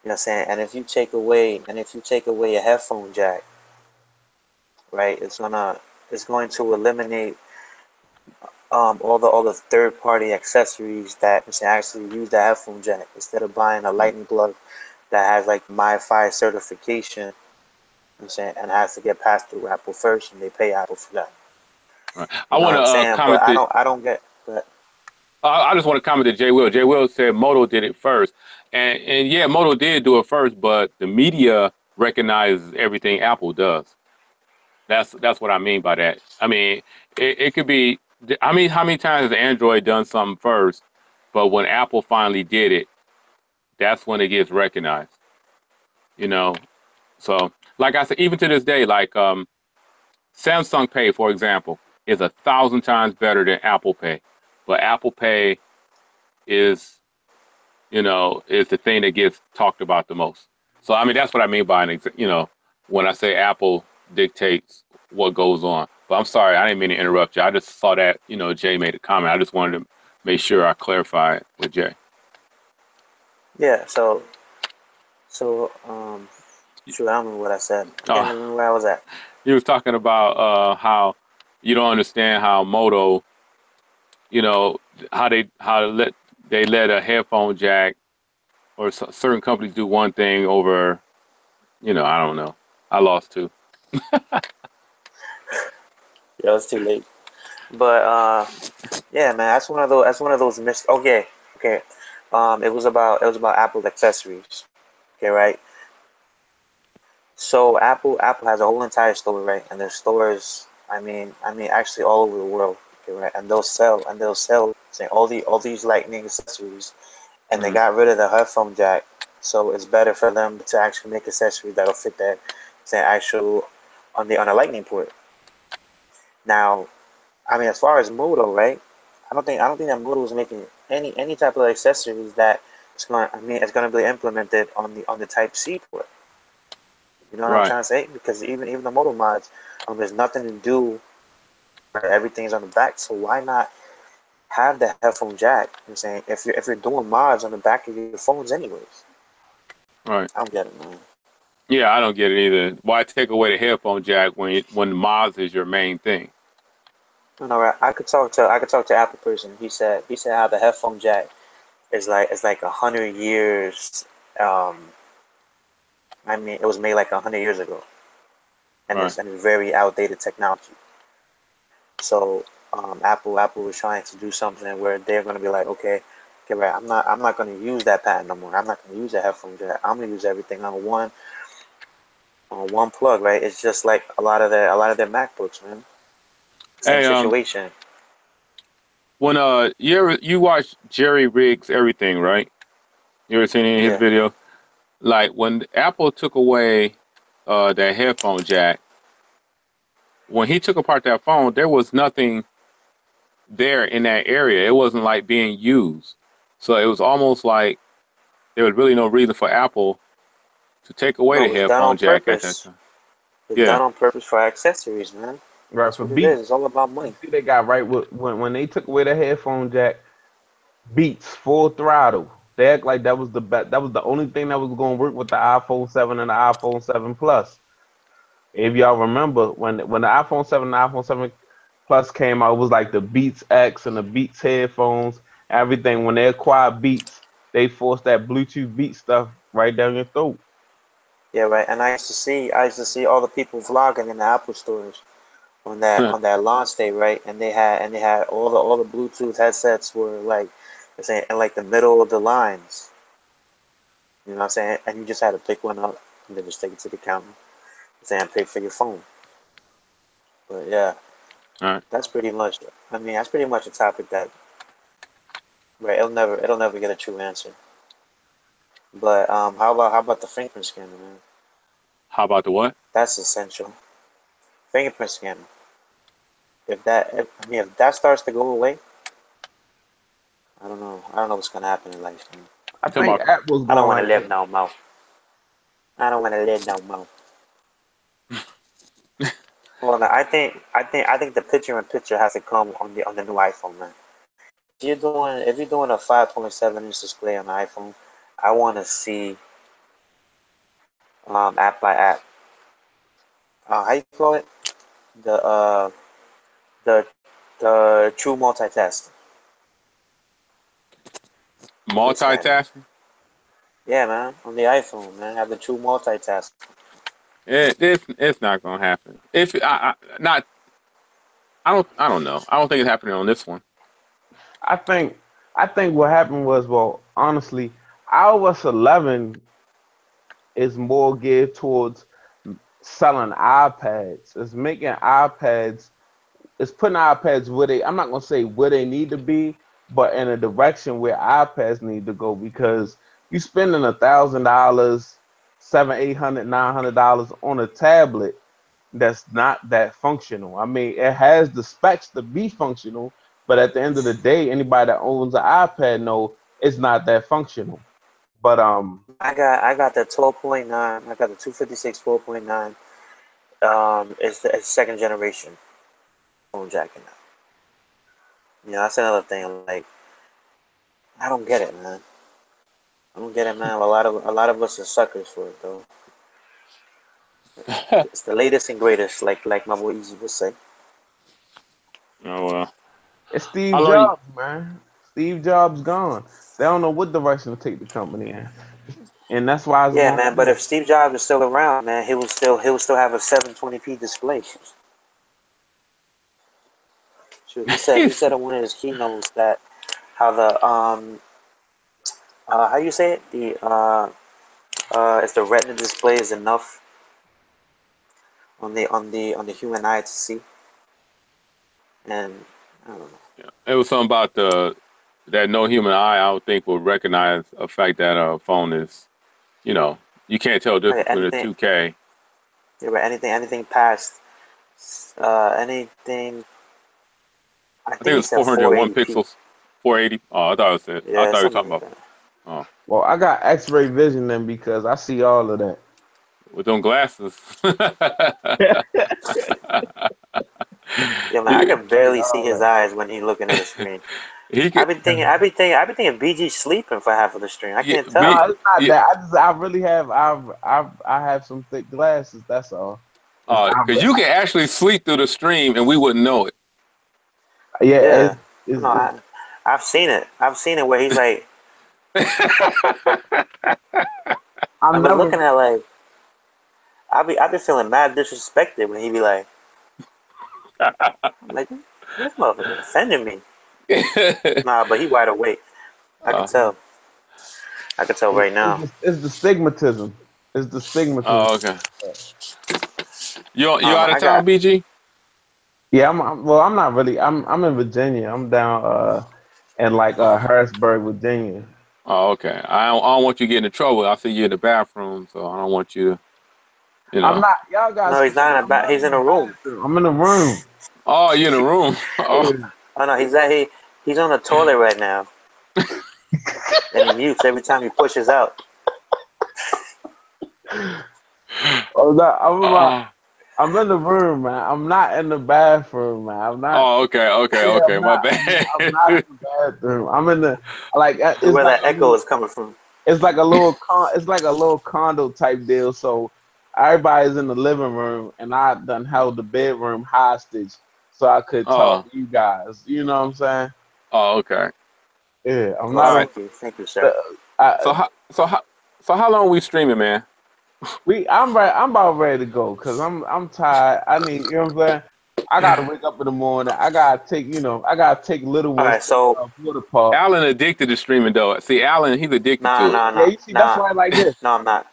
You know what I'm saying? And if you take away a headphone jack, right, it's going to eliminate all the third party accessories that can actually use the headphone jack instead of buying a lightning plug that has like MiFi certification. I'm saying, and has to get passed through Apple first, and they pay Apple for that. Right. I You know want what I'm to saying? But comment that. I don't get. But I just want to comment to Jay Will. Jay Will said Moto did it first, and yeah, Moto did do it first, but the media recognizes everything Apple does. That's what I mean by that. I mean, it could be. How many times has Android done something first, but when Apple finally did it, that's when it gets recognized. You know. So, like I said, even to this day, like Samsung Pay, for example, is 1,000 times better than Apple Pay, but Apple Pay is is the thing that gets talked about the most. So I mean, that's what I mean by when I say Apple dictates what goes on. But I'm sorry, I didn't mean to interrupt you. I just saw that Jay made a comment. I just wanted to make sure I clarify it with Jay. yeah, so shoot, I don't remember what I said. I can't Uh, even remember where I was at. he was talking about how you don't understand how Moto, you know, they let a headphone jack or certain companies do one thing over, I don't know. I lost too. Yeah, it's too late. But yeah, man, that's one of those missed. Okay, okay. It was about Apple accessories. Okay, right. So Apple has a whole entire store, right? And their stores, I mean, actually all over the world. Okay, right. And they'll sell say all these lightning accessories, and they Mhm. got rid of the headphone jack. So it's better for them to actually make accessories that'll fit that, say, actual on a lightning port. Now, I mean, as far as Moto, right? I don't think that Moto is making any type of accessories that it's gonna be implemented on the Type C port. You know what I'm Right. trying to say? Because even the Moto mods, there's nothing to do. Right? Everything's on the back, so why not have the headphone jack? I'm saying if you're doing mods on the back of your phones anyways. Right. I don't get it, man. Yeah, I don't get it either. Why take away the headphone jack when Moz is your main thing? You know, right? I could talk to Apple person. He said how the headphone jack is like 100 years. Um, I mean, it was made like 100 years ago, and Right. it's very outdated technology. So Apple was trying to do something where they're going to be like, okay, right. I'm not going to use that patent no more. I'm not going to use that headphone jack. I'm going to use everything on one plug, right? It's just like a lot of their MacBooks, man. Same Hey, situation. when you watch Jerry Riggs everything, right? You ever seen any of his Yeah, videos? Like when Apple took away that headphone jack, when he took apart that phone, there was nothing there in that area. It wasn't like being used. So it was almost like there was really no reason for Apple to take away no, the it was done headphone on jack at that purpose. time. It's Yeah. done on purpose for accessories, man. Right, That's for what it Beats. is. It's all about money. See, they got right with when they took away the headphone jack. Beats full throttle. They act like that was that was the only thing that was going to work with the iPhone 7 and the iPhone 7 Plus. If y'all remember when the iPhone 7 and the iPhone 7 Plus came out, it was like the Beats X and the Beats headphones, everything. When they acquired Beats, they forced that Bluetooth Beat stuff right down your throat. Yeah, right. And I used to see all the people vlogging in the Apple stores on that launch day, right? And they had all the Bluetooth headsets were like, I'm saying, in like the middle of the lines. You know what I'm saying? And you just had to pick one up and then just take it to the counter. I'm saying, pay for your phone. But yeah, All right. that's pretty much. I mean, that's pretty much a topic that, right? It'll never get a true answer. But how about the fingerprint scanner, man? How about the what? That's essential. Fingerprint scanner. If that starts to go away, I don't know. I don't know what's gonna happen in life, man. I You talking think about? Apple's I don't going want to like live that. no more. I don't want to live no more. Well, I think the picture has to come on the new iPhone, man. If you're doing a 5.7-inch display on the iPhone, I want to see app by app. How you call it? The the the true multitasking. Multitasking. Yeah, man. On the iPhone, man, have the true multitasking. It's not gonna happen. If not, I don't know. I don't think it's happening on this one. I think what happened was, well, honestly, iOS 11 is more geared towards selling iPads. It's making iPads. It's putting iPads where they. I'm not gonna say where they need to be, but in a direction where iPads need to go, because you spending $1,000, $700, $800, $900 on a tablet that's not that functional. I mean, it has the specs to be functional, but at the end of the day, anybody that owns an iPad know it's not that functional. But I got the 12.9. I got the 256 12.9. It's second generation phone jacking now. You know, that's another thing. Like, I don't get it, man. I don't get it, man. A lot of us are suckers for it, though. It's the latest and greatest, like my boy Easy would say. Oh well. it's Steve How long? Jobs, man. Steve Jobs gone. They don't know what direction to take the company in, and that's why it's Yeah, going man. But on. if Steve Jobs is still around, man, he will still have a 720p display. Sure, he said in one of his keynotes that how the how you say it, the if the Retina display is enough on the human eye to see, and I don't know. It was something about that no human eye, I would think, would recognize a fact that a phone is, you know, you can't tell the Like difference between a anything, 2K. yeah, but anything past anything. I I think think it he was said 401 480p. pixels, 480. Oh, I thought it was it. I Yeah, thought you were something talking like about. that. Oh, Well, I got X-ray vision then because I see all of that. with them glasses. Yeah, man, I he, can barely see his eyes when he's looking at the screen. he could, I've been thinking BG sleeping for half of the stream. I yeah, can't No, tell. it's not yeah, that. I really have. I have some thick glasses. That's all. because you can actually sleep through the stream and we wouldn't know it. Yeah, Yeah, no, it's I've seen it. I've seen it where he's like, I'm I've been never. looking at like, I've been feeling mad disrespected when he be like, I'm like, this motherfucker offended me. Nah, but he wide awake. I could uh, tell. I could tell right now. It's the stigmatism. It's the stigmatism. oh, okay. You out of I town, got. BG? Yeah, well, I'm not really. I'm in Virginia. I'm down in like Oh, Harrisburg, Virginia. oh, okay. I don't want you to get into trouble. I see you in the bathroom, so I don't want you to, you I'm know. not. Y'all guys No, he's can't. not in a I'm back. not He's in in the a room. bathroom. I'm in the room. Oh, you in the room? Oh, Oh no, he's on the toilet right now, and he mutes every time he pushes out. Oh, no, oh, I'm in the room, man. I'm not in the bathroom, man. I'm not. oh, okay, okay, Yeah, okay. My I'm not bad. in the bathroom. I'm in the like. It's Where like that a echo little. is coming from. It's like a little. It's like a little condo type deal. So everybody's in the living room, and I done held the bedroom hostage so I could talk oh, to you guys. You know what I'm saying? oh, okay. Yeah, I'm Oh, not All right. on. thank you, sir. The, I, So how long we streaming, man? I'm right. I'm about ready to go because I'm tired. I need. You know what I'm saying? I gotta wake up in the morning. I gotta take. I gotta take little All ones right, to so water park. Alan addicted to streaming though. See, Alan, he's addicted nah, to it. nah, Yeah, nah, you see, that's nah, why I like this. no, I'm not.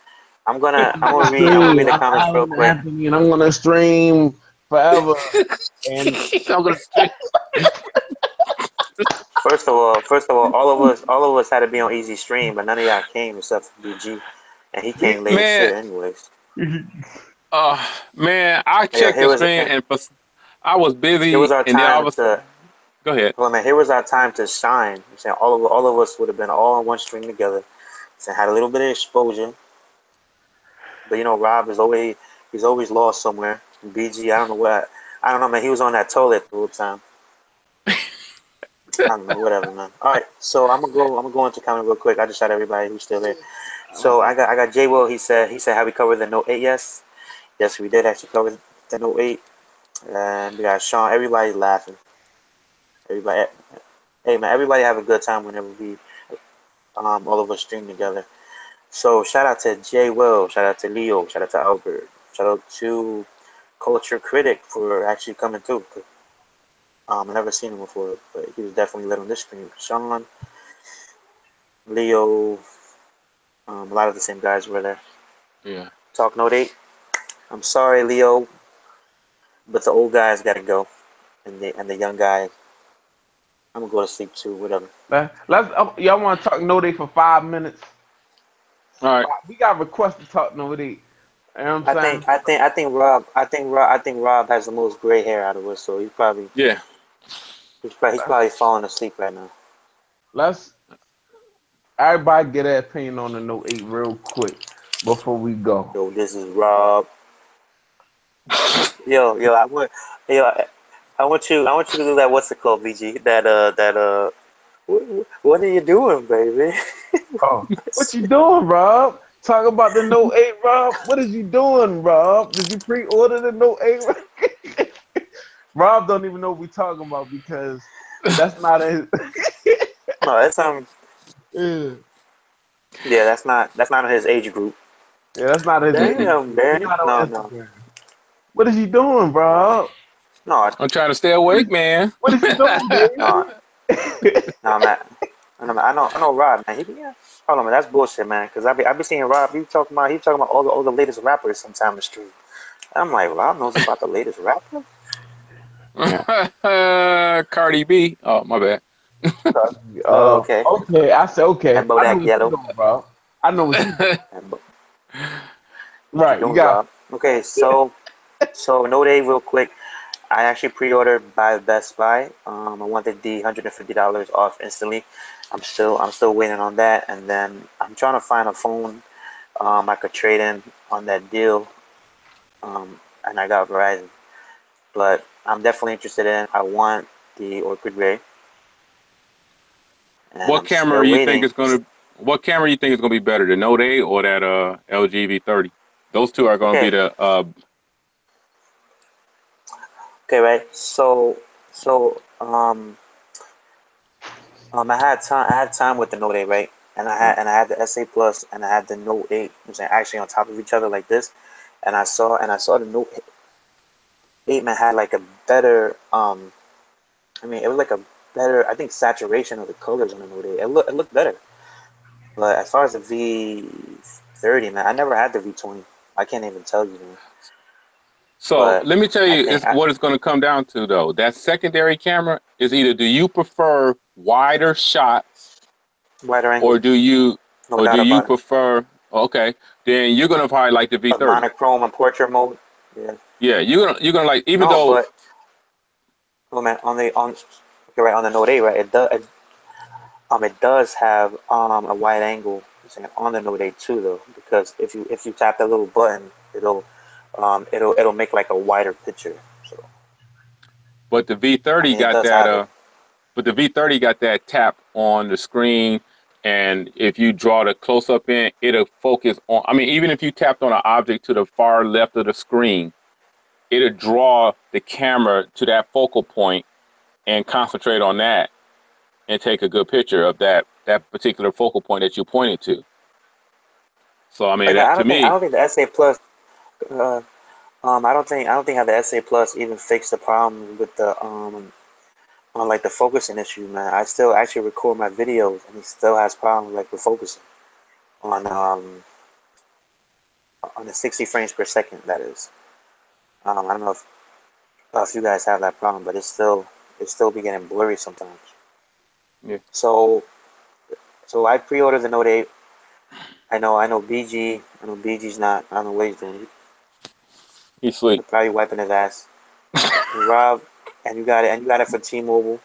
I'm gonna I'm gonna read stream. the I'm comments real Alan quick. Anthony, and I'm gonna stream forever. And I'm gonna stream. First of all of us had to be on easy stream, but none of y'all came except for BG, and he came late as Man, shit, anyways. man, I Here, checked the stream and I was here was busy, our and then all time of a sudden, to. go ahead. Well, man, here was our time to shine. I'm saying all of us would have been all on one stream together. So had a little bit of exposure, but Rob is always he's always lost somewhere. BG, I don't know what. I don't know, man. He was on that toilet the whole time. I don't know, whatever, man. All right, so I'm gonna go. I'm gonna go into comment real quick. I just shot everybody who's still there. So I got J Will. He said have we covered the Note 8? Yes, we did actually cover the Note 8. And we got Sean. Everybody's laughing. Everybody, hey man, everybody have a good time whenever we all of us stream together. So shout out to Jay Will, shout out to Leo, shout out to Albert, shout out to Culture Critic for actually coming through. I never seen him before, but he was definitely lit on this stream. Sean, Leo, a lot of the same guys were there. Yeah. Talk Note 8. I'm sorry, Leo, but the old guys gotta go, and the young guys. I'm gonna go to sleep too. Whatever. Y'all want to talk No Day for 5 minutes? All right. We got requests to talk No Day. You know what I'm saying? I think Rob has the most gray hair out of us, so he's probably falling asleep right now. Let's everybody get their opinion on the Note 8 real quick before we go. Yo, this is Rob. yo, I want you to do that. What's it called, BG? What are you doing, baby? Oh, what you doing, Rob? Talk about the Note 8, Rob. What is you doing, Rob? Did you pre-order the Note 8? Rob don't even know what we talking about because that's not his. No, that's Yeah, that's not his age group. that's not his. Damn, He's Danny. not on No. Instagram. What is you doing, Rob? No, I'm trying to stay awake, man. What is you doing, baby? no, man. I know Rob, man. Hold on, man. That's bullshit, man. Because I be seeing Rob. He talking about all the latest rappers sometime in the street. And I'm like, Rob knows about the latest rapper. Cardi B. Oh, my bad. Okay. Okay. I said okay. And Bodak Yellow. Bro. I know what you doing. What Right, you you doing, got. Rob? Okay, so No Day, real quick. I actually pre-ordered by Best Buy. I wanted the $150 off instantly. I'm still waiting on that, and then I'm trying to find a phone I could trade in on that deal. And I got Verizon, but I'm definitely interested in. I want the Orchid Ray, and What I'm camera still you think waiting. is gonna? What camera you think is gonna be better, the Note 8 or that LGV30? Those two are gonna be Okay, the okay, right. I had time with the Note 8, right? And I had the SA Plus and I had the Note 8. I'm saying actually on top of each other like this, and I saw the Note 8 man had like a better I mean it was like a better, I think, saturation of the colors on the Note 8. It looked better. But as far as the V30, man, I never had the V20. I can't even tell you, man. So But let me tell I you, think it's what it's going to come down to though. That secondary camera is either do you prefer wider shots wider or angle, no do doubt you about it. prefer? Okay, then you're gonna probably like the A V30. monochrome and portrait mode. Yeah. Yeah, you're gonna like even No, though. but oh man, on okay, right, on the Note 8, right? It does have a wide angle on the Note 8 too, though, because if you tap that little button, it'll make like a wider picture. So But the I V30 mean, it got does that. have it. But the V30 got that tap on the screen, and if you draw the close up in, it'll focus on. I mean, even if you tapped on an object to the far left of the screen, it'll draw the camera to that focal point and concentrate on that and take a good picture of that particular focal point that you pointed to. So I mean, Like that to I me, don't think the SA Plus. Uh, I don't think how the SA Plus even fixed the problem with the on like the focusing issue, man. I still actually record my videos, and he still has problems like with focusing on on the 60 frames per second. That is. I don't know if you guys have that problem, but it's still be getting blurry sometimes. yeah, So I pre-ordered the Note 8. I know BG. I know BG's not. I don't know what he's doing. he's sweet. He's probably wiping his ass. And Rob, and you got it for T-Mobile,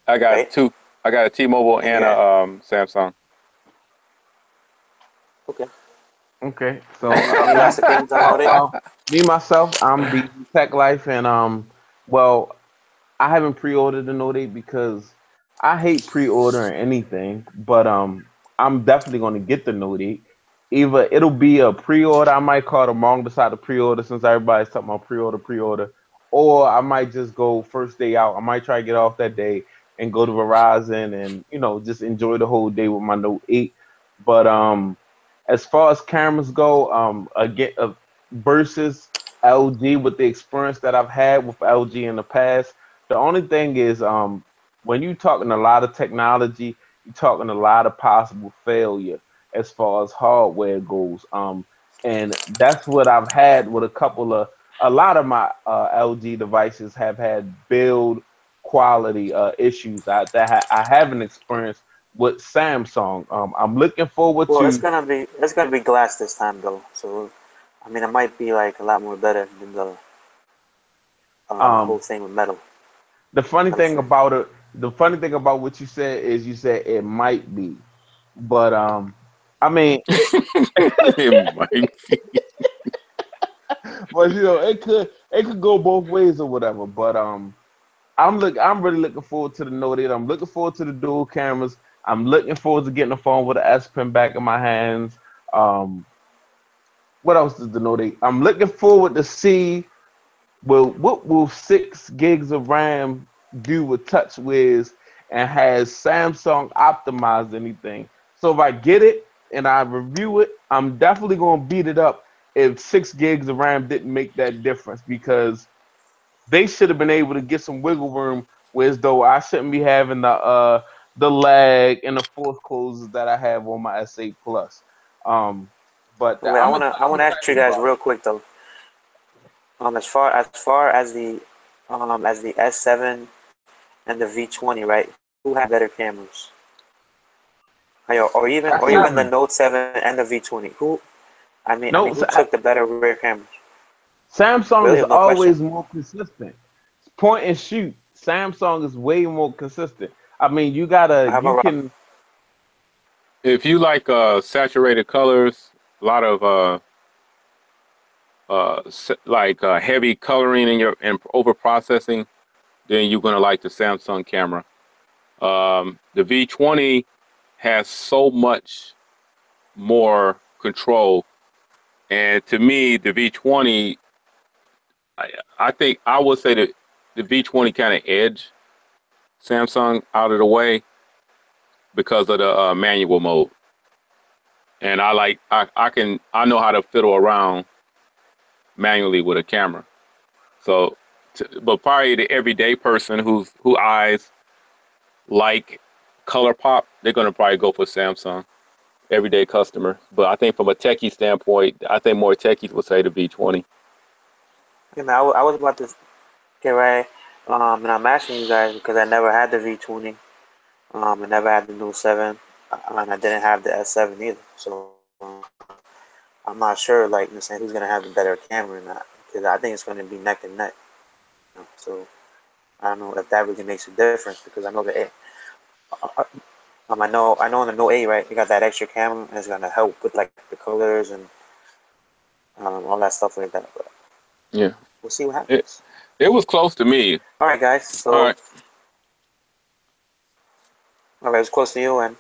I got right? two. I got a T-Mobile And you and a got Samsung. okay. Okay, so Any last opinions on Note 8? me myself, I'm the Tech Life, and well, I haven't pre-ordered the Note 8 because I hate pre-ordering anything, but I'm definitely going to get the Note 8. Either it'll be a pre-order, I might call it a wrong decide to pre-order since everybody's talking about pre-order, or I might just go first day out. I might try to get off that day and go to Verizon and just enjoy the whole day with my Note 8. But as far as cameras go, again versus LG with the experience that I've had with LG in the past, the only thing is when you're talking a lot of technology, you're talking a lot of possible failure as far as hardware goes. And that's what I've had with a lot of my LG devices have had build quality issues I haven't experienced with Samsung. I'm looking forward Well, to it's gonna be glass this time though. So, I mean, it might be like a lot more better than the whole um, thing with metal the funny metal thing frame. about it. The funny thing about what you said is you said it might be, but I mean, It might but it could go both ways or whatever. But I'm really looking forward to the Note 8. I'm looking forward to the dual cameras. I'm looking forward to getting the phone with the S Pen back in my hands. Um, what else is the Note 8? I'm looking forward to see what will 6 gigs of RAM do with TouchWiz, and has Samsung optimized anything? So if I get it and I review it, I'm definitely gonna beat it up if 6 gigs of RAM didn't make that difference, because they should have been able to get some wiggle room, whereas though I shouldn't be having the lag and the force closes that I have on my S8 Plus. Um, but But wait, I wanna ask you excited guys about real quick though. As far as the S7 and the V20, right? Who had better cameras? it. Or even the S7. Note 7 and the V20. No, Who took the better rear cameras? Samsung is Really, no question. always more consistent. Point and shoot. Samsung is way more consistent. I mean, I have a you rock. can. if you like saturated colors, a lot of heavy coloring in your and over processing, then you're gonna like the Samsung camera. The V20 has so much more control, and to me, the V20, I, I think I would say that the V20 kind of edge Samsung out of the way because of the manual mode, and I know how to fiddle around manually with a camera. So, but probably the everyday person who eyes like color pop, they're gonna probably go for Samsung. Everyday customer. But I think from a techie standpoint, I think more techies would say the V20. Yeah, man, I was about to get right. And I'm asking you guys because I never had the V20. I never had the Note 7. And I didn't have the S7 either. So I'm not sure, like, you know, saying who's gonna have the better camera or not. Because I think it's gonna be neck and neck. So I don't know if that really makes a difference because I know I know on the Note 8, right? You got that extra camera and it's gonna help with like the colors and all that stuff like that. But Yeah, we'll see what it happens. it was close to me. All right, guys. All So right, all right, it's close to you, and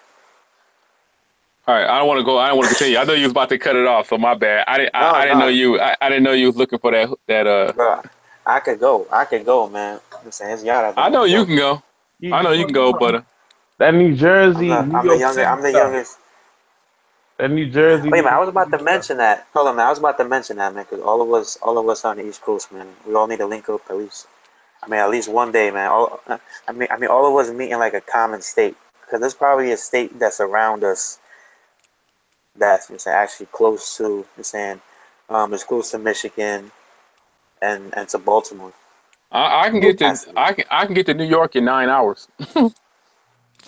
all right. I don't want to go. I don't want to continue. I know you was about to cut it off, so my bad. I didn't know no, you. I didn't know you was looking for that. bro, I could go, man. I'm saying it's y'all that I want know to you go. can go. I know you can go, but That New Jersey, New York City I'm the stuff. youngest. That New Jersey, Wait, New man, I York was about City to stuff. mention that. Hold on, man. I was about to mention that, man, because all of us on the East Coast, man, we all need to link up at least. I mean, at least one day, man. All of us meet in like a common state, because there's probably a state that's around us that's, you know, saying, actually close to, you know, saying, it's close to Michigan and to Baltimore. I can It get to has to be I can get to New York in 9 hours.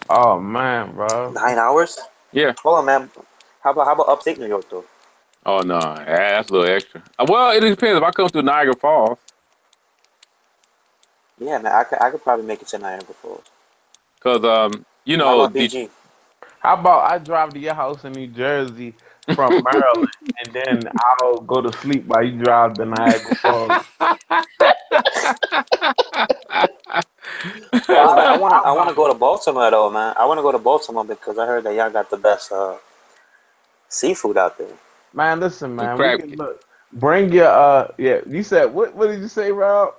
Oh man, bro. 9 hours. Yeah. Hold on, man. How about upstate New York though? Oh no, that's a little extra. Well, it depends. If I come through Niagara Falls, Yeah, man. I could probably make it to Niagara Falls. because How about BG? How about I drive to your house in New Jersey from Maryland, and then I'll go to sleep while you drive to Niagara Falls. Hold on, man. I How wanna go to Baltimore though, man. I wanna go to Baltimore because I heard that y'all got the best seafood out there. Man, listen, man, we crab. can look. Bring your yeah. You said what? What did you say, Rob?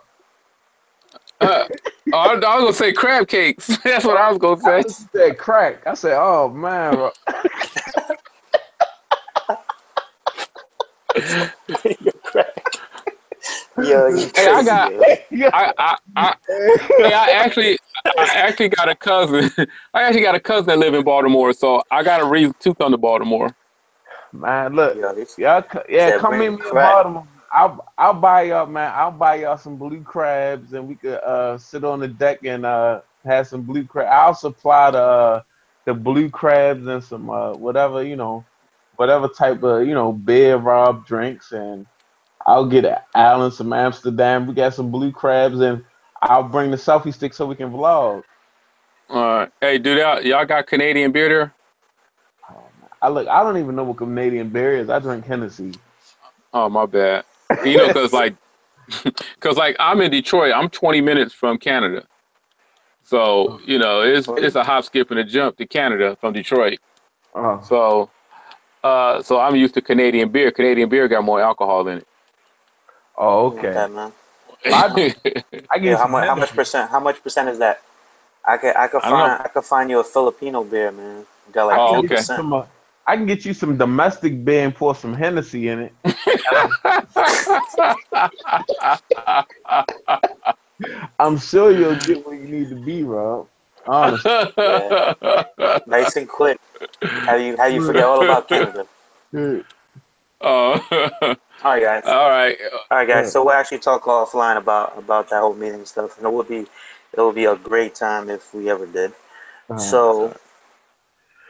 I was gonna say crab cakes. That's what I was gonna say. I said crack. I said, oh man, bro. You're crack. Yo, you Hey, I crazy, got. yo. Hey, I actually got a cousin. I actually got a cousin that live in Baltimore, so I got a reason to come to Baltimore. Man, look, Yo, this yeah, said come bring meet the me in crack. Baltimore. I'll buy y'all, man. I'll buy y'all some blue crabs, and we could sit on the deck and have some blue crab. I'll supply the blue crabs and some whatever whatever type of beer Rob drinks, and I'll get Alan some Amsterdam. We got some blue crabs, and I'll bring the selfie stick so we can vlog. Hey, dude, y'all got Canadian beer there? Oh, man. I don't even know what Canadian beer is. I drink Hennessy. Oh, my bad. Cause like I'm in Detroit. I'm 20 minutes from Canada, so it's a hop, skip, and a jump to Canada from Detroit. Oh, So so I'm used to Canadian beer. Canadian beer got more alcohol in oh, You want okay. that, man? I it. I give you Yeah, some how much Hennessy. percent? How much percent is that? I don't know. I could find you a Filipino beer, man. Got I like can Oh, ten get you okay. percent. I can get you some domestic beer and pour some Hennessy in it. I'm sure you'll get where you need to be, Rob. Honestly. Yeah, nice and quick. How you forget all about Canada? Oh, All right, guys. all right. All right, guys. So we'll actually talk offline about that whole meeting stuff, and it would be a great time if we ever did. So,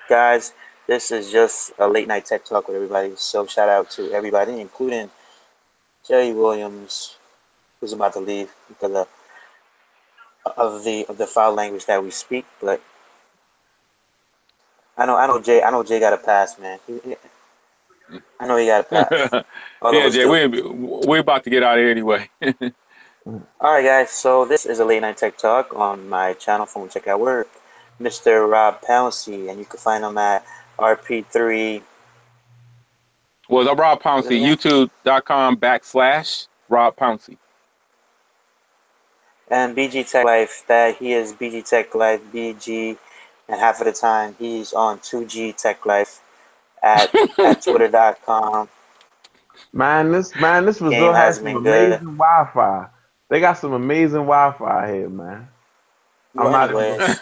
guys, this is just a late night tech talk with everybody. So shout out to everybody, including Jerry Williams, who's about to leave because of the foul language that we speak. But I know Jay got a pass, man. I know he got a pass. All of Yeah, us Jay, do. we're about to get out of here anyway. All right, guys. So this is a late night tech talk on my channel, Phone Check at Work, Mr. Rob Pouncey, and you can find him at RP3. Was I'm Rob What's it Pouncey, again? youtube.com/Rob Pouncey. And BG Tech Life. That he is BG Tech Life BG, and half of the time he's on 2G Tech Life at Twitter.com. This Game resort has has some been good. amazing Wi-Fi. They got some amazing Wi-Fi here, man. I'm Well, not even gonna, anyways,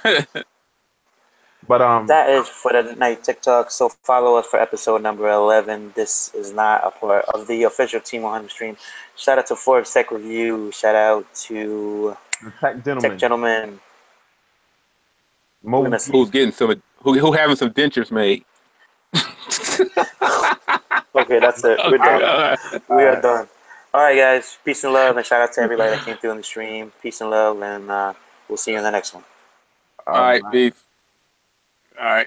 but that is for the night TikTok. So follow us for episode number 11. This is not a part of the official Team 100 stream. Shout out to Forbes Tech Review. Shout out to the tech Tech gentleman, Gentleman. Who we Mo missing? Who's getting who having some dentures made? Okay, that's it. We're Okay. done. We are Alright. done. All right, guys. Peace and love, and shout out to everybody that came through on the stream. Peace and love, and we'll see you in the next one. All right, Man. peace. All right.